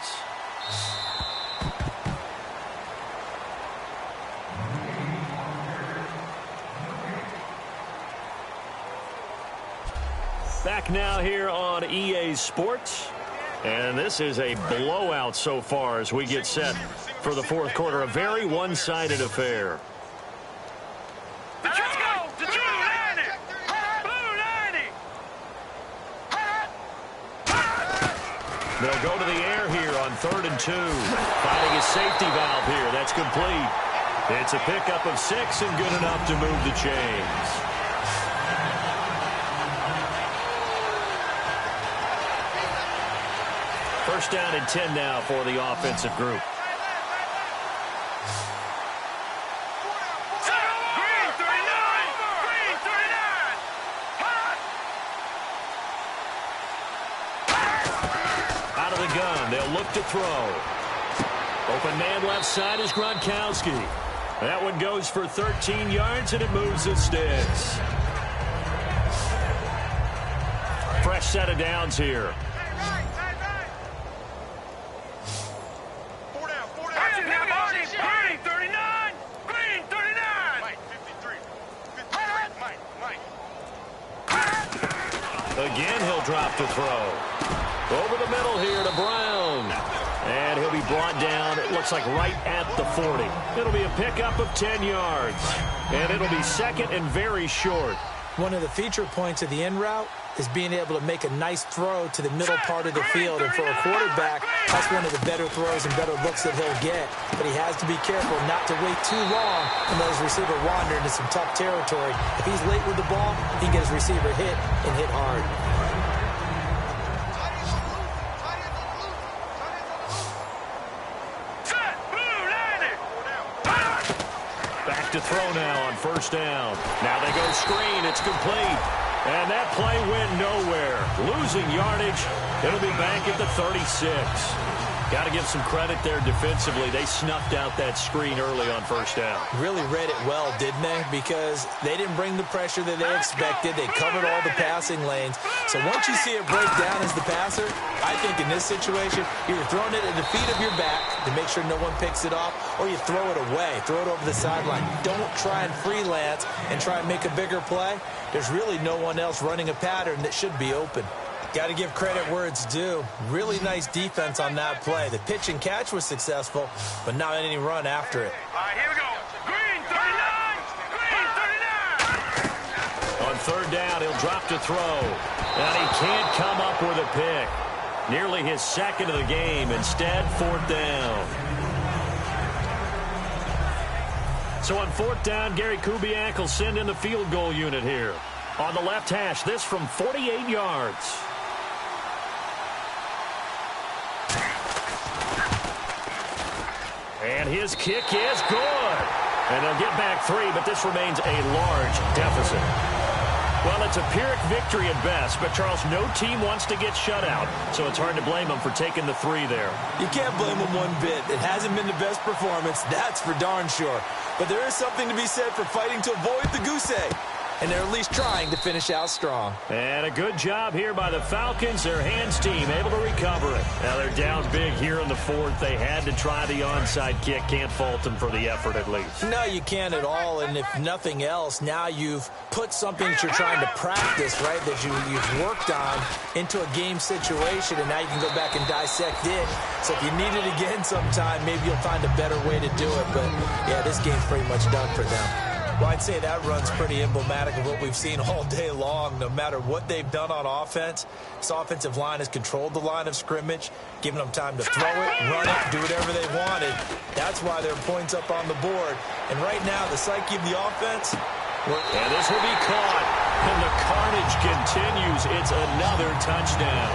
Speaker 3: Back now here on EA Sports. And this is a blowout so far as we get set for the fourth quarter. A very one-sided affair.
Speaker 5: Let's go! The Blue 90! Blue 90!
Speaker 3: They'll go to the air here on 3rd and 2. Finding a safety valve here. That's complete. It's a pickup of 6 and good enough to move the chains. First down and 10 now for the offensive group.
Speaker 5: Green 39! Green 39!
Speaker 3: Out of the gun, they'll look to throw. Open man left side is Gronkowski. That one goes for 13 yards, and it moves the sticks. Fresh set of downs here. Again, he'll drop to throw. Over the middle here to Brown. And he'll be brought down, it looks like right at the 40. It'll be a pickup of 10 yards. And it'll be second and very short.
Speaker 4: One of the feature points of the in route is being able to make a nice throw to the middle part of the field. And for a quarterback, that's one of the better throws and better looks that he'll get. But he has to be careful not to wait too long and let his receiver wander into some tough territory. If he's late with the ball, he can get his receiver hit and hit hard.
Speaker 3: Back to throw now on first down. Now they go screen. It's complete. And that play went nowhere. Losing yardage. It'll be back at the 36. Got to give some credit there defensively. They snuffed out that screen early on first down.
Speaker 4: Really read it well, didn't they? Because they didn't bring the pressure that they expected. They covered all the passing lanes. So once you see it break down as the passer, I think in this situation, you're throwing it at the feet of your back to make sure no one picks it off, or you throw it away, throw it over the sideline. Don't try and freelance and try and make a bigger play. There's really no one else running a pattern that should be open. Got to give credit where it's due. Really nice defense on that play. The pitch and catch was successful, but not any run after it.
Speaker 5: All right, here we go. Green 39. Green 39.
Speaker 3: On third down, he'll drop to throw. And he can't come up with a pick. Nearly his second of the game. Instead, fourth down. So on fourth down, Gary Kubiak will send in the field goal unit here. On the left hash, this from 48 yards. And his kick is good. And they'll get back 3, but this remains a large deficit. Well, it's a Pyrrhic victory at best, but, Charles, no team wants to get shut out, so it's hard to blame them for taking the 3 there.
Speaker 4: You can't blame them one bit. It hasn't been the best performance, that's for darn sure. But there is something to be said for fighting to avoid the goose egg. And they're at least trying to finish out strong.
Speaker 3: And a good job here by the Falcons. Their hands team able to recover it. Now they're down big here in the fourth. They had to try the onside kick. Can't fault them for the effort at least.
Speaker 4: No, you can't at all. And if nothing else, now you've put something that you're trying to practice, right, that you've worked on into a game situation, and now you can go back and dissect it. So if you need it again sometime, maybe you'll find a better way to do it. But, yeah, this game's pretty much done for them. Well, I'd say that run's pretty emblematic of what we've seen all day long. No matter what they've done on offense, this offensive line has controlled the line of scrimmage, giving them time to throw it, run it, do whatever they wanted. That's why there are points up on the board. And right now, the psyche of the offense...
Speaker 3: And this will be caught. And the carnage continues. It's another touchdown.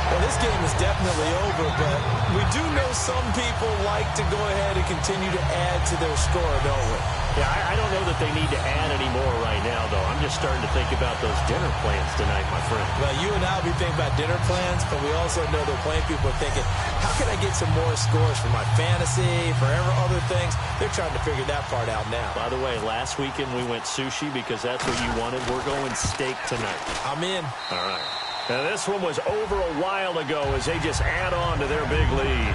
Speaker 4: Well, this game is definitely over, but we do know some people like to go ahead and continue to add to their score, don't we?
Speaker 3: Yeah, I don't know that they need to add any more right now, though. I'm just starting to think about those dinner plans tonight, my friend.
Speaker 4: Well, you and I will be thinking about dinner plans, but we also know that plenty of people are thinking, how can I get some more scores for my fantasy, for other things? They're trying to figure that part out now.
Speaker 3: By the way, last weekend we went sushi because that's what you wanted. We're going steak tonight.
Speaker 4: I'm in.
Speaker 3: All right. Now, this one was over a while ago as they just add on to their big lead.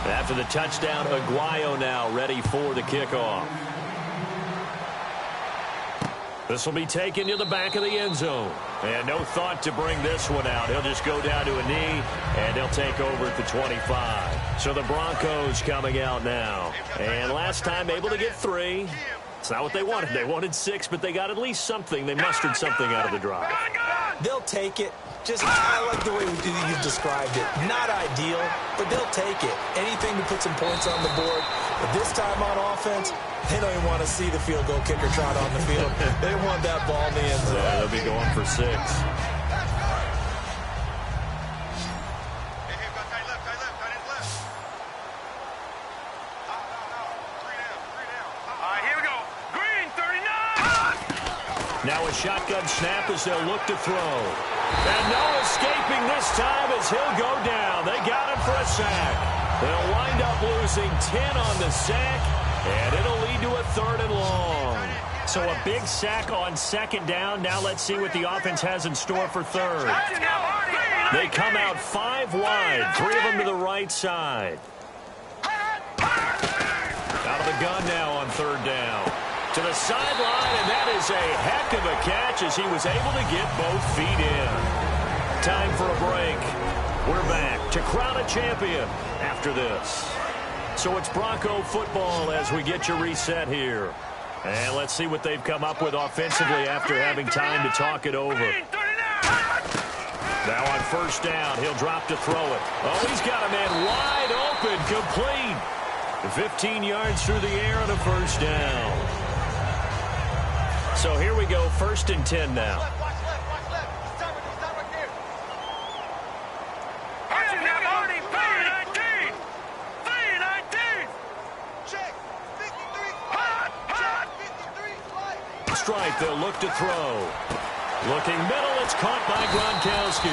Speaker 3: After the touchdown, Aguayo now ready for the kickoff. This will be taken to the back of the end zone. And no thought to bring this one out. He'll just go down to a knee, and he'll take over at the 25. So the Broncos coming out now. And last time able to get 3. It's not what they wanted. They wanted 6, but they got at least something. They mustered something out of the drive.
Speaker 4: They'll take it. Just, I like the way you've described it. Not ideal, but they'll take it. Anything to put some points on the board. But this time on offense, they don't even want to see the field goal kicker trot on the field. They want that ball in the end zone.
Speaker 3: Yeah, they'll be going for 6. Now a shotgun snap as they'll look to throw. And no escaping this time as he'll go down. They got him for a sack. They'll wind up losing 10 on the sack, and it'll lead to a 3rd and long. So a big sack on 2nd down. Now let's see what the offense has in store for 3rd. They come out 5 wide, 3 of them to the right side. Out of the gun now on 3rd down. To the sideline, and that is is a heck of a catch as he was able to get both feet in. Time for a break. We're back to crown a champion after this. So it's Bronco football as we get you reset here. And let's see what they've come up with offensively after having time to talk it over. Now on first down, he'll drop to throw it. Oh, he's got a man wide open, complete. 15 yards through the air on a first down. So here we go, 1st and 10 now. Strike, they'll look to throw. Looking middle, it's caught by Gronkowski.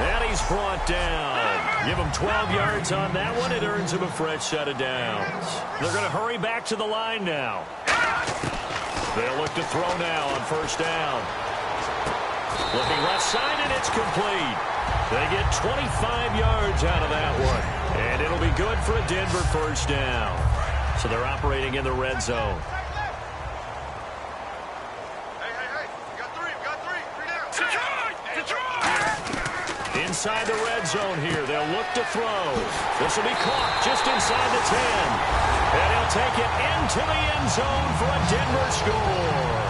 Speaker 3: And he's brought down. Give him 12 yards on that one. It earns him a fresh set of downs. They're going to hurry back to the line now. They'll look to throw now on first down. Looking left side, and it's complete. They get 25 yards out of that one. And it'll be good for a Denver first down. So they're operating in the red zone. Inside the red zone here. They'll look to throw. This will be caught just inside the 10. And he'll take it into the end zone for a Denver score.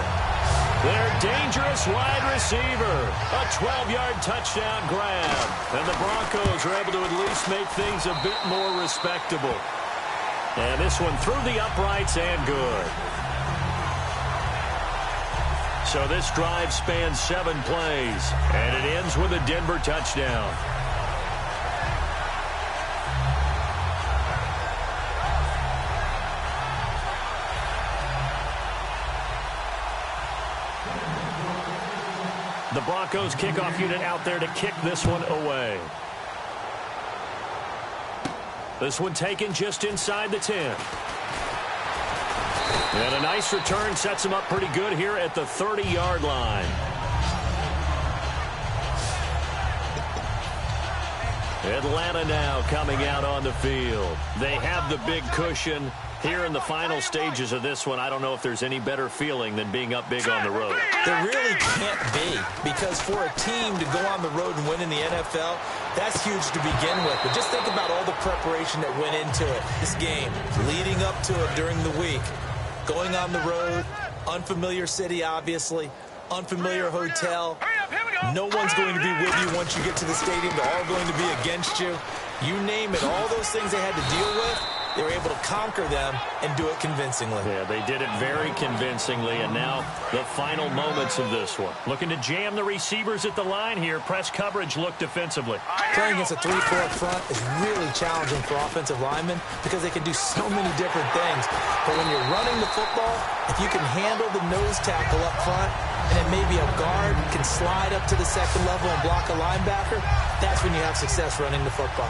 Speaker 3: Their dangerous wide receiver. A 12-yard touchdown grab. And the Broncos are able to at least make things a bit more respectable. And this one through the uprights and good. So this drive spans 7 plays, and it ends with a Denver touchdown. The Broncos kickoff unit out there to kick this one away. This one taken just inside the 10. And a nice return sets him up pretty good here at the 30-yard line. Atlanta now coming out on the field. They have the big cushion. Here in the final stages of this one, I don't know if there's any better feeling than being up big on the road.
Speaker 4: There really can't be, because for a team to go on the road and win in the NFL, that's huge to begin with. But just think about all the preparation that went into it. This game, leading up to it during the week. Going on the road, unfamiliar city, obviously, unfamiliar hotel. No one's going to be with you once you get to the stadium. They're all going to be against you. You name it, all those things they had to deal with, they were able to conquer them and do it convincingly.
Speaker 3: Yeah, they did it very convincingly, and now the final moments of this one. Looking to jam the receivers at the line here. Press coverage look defensively.
Speaker 4: Playing against a 3-4 front is really challenging for offensive linemen because they can do so many different things. But when you're running the football, if you can handle the nose tackle up front, and then maybe a guard can slide up to the second level and block a linebacker, that's when you have success running the football.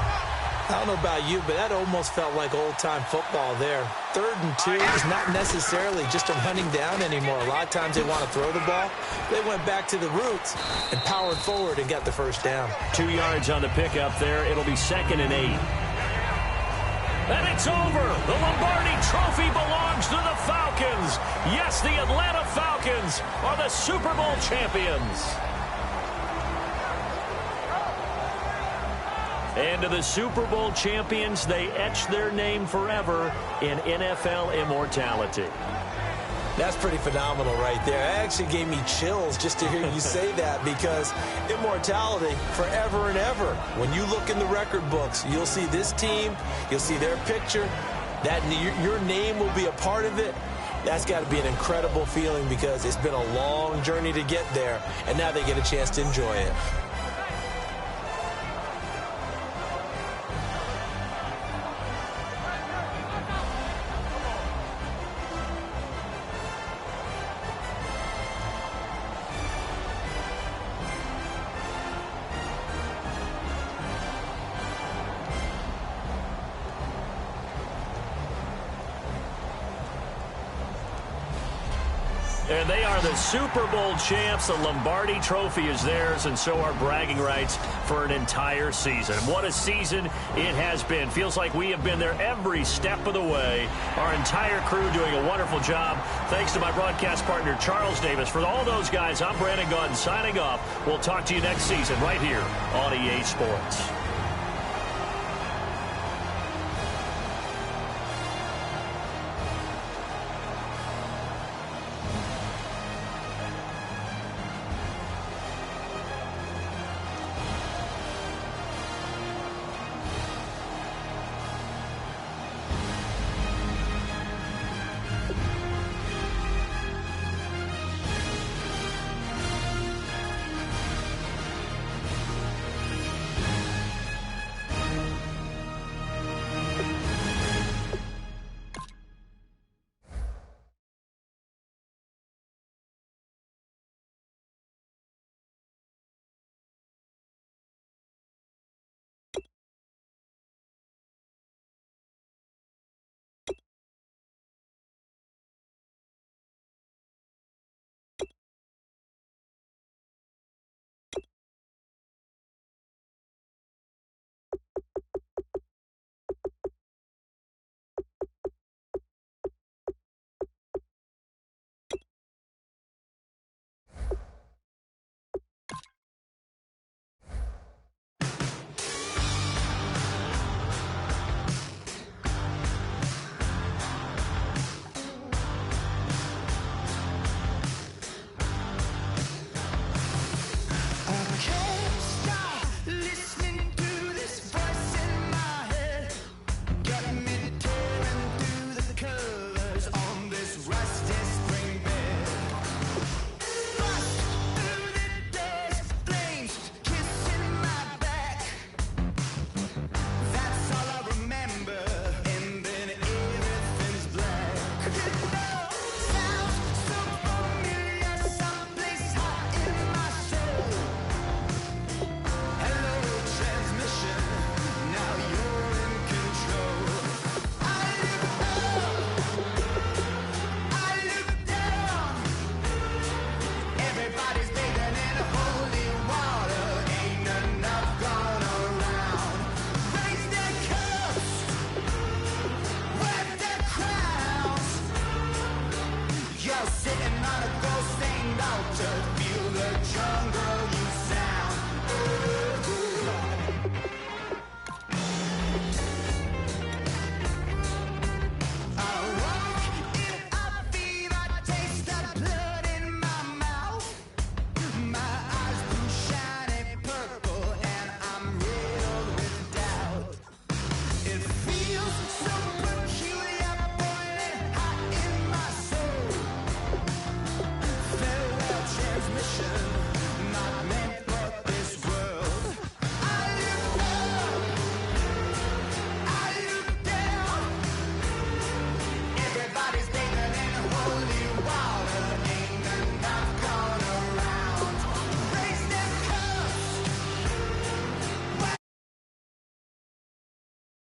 Speaker 4: I don't know about you, but that almost felt like old-time football there. 3rd and 2 is not necessarily just a running down anymore. A lot of times they want to throw the ball. They went back to the roots and powered forward and got the first down.
Speaker 3: 2 yards on the pickup there. It'll be 2nd and 8. And it's over. The Lombardi Trophy belongs to the Falcons. Yes, the Atlanta Falcons are the Super Bowl champions. And to the Super Bowl champions, they etch their name forever in NFL immortality.
Speaker 4: That's pretty phenomenal right there. It actually gave me chills just to hear you say that, because immortality forever and ever. When you look in the record books, you'll see this team, you'll see their picture, that your name will be a part of it. That's got to be an incredible feeling, because it's been a long journey to get there, and now they get a chance to enjoy it.
Speaker 3: And they are the Super Bowl champs. The Lombardi Trophy is theirs, and so are bragging rights for an entire season. What a season it has been. Feels like we have been there every step of the way. Our entire crew doing a wonderful job. Thanks to my broadcast partner, Charles Davis. For all those guys, I'm Brandon Gaudin signing off. We'll talk to you next season right here on EA Sports.
Speaker 1: Sitting on a ghost stained altar, feel the jungle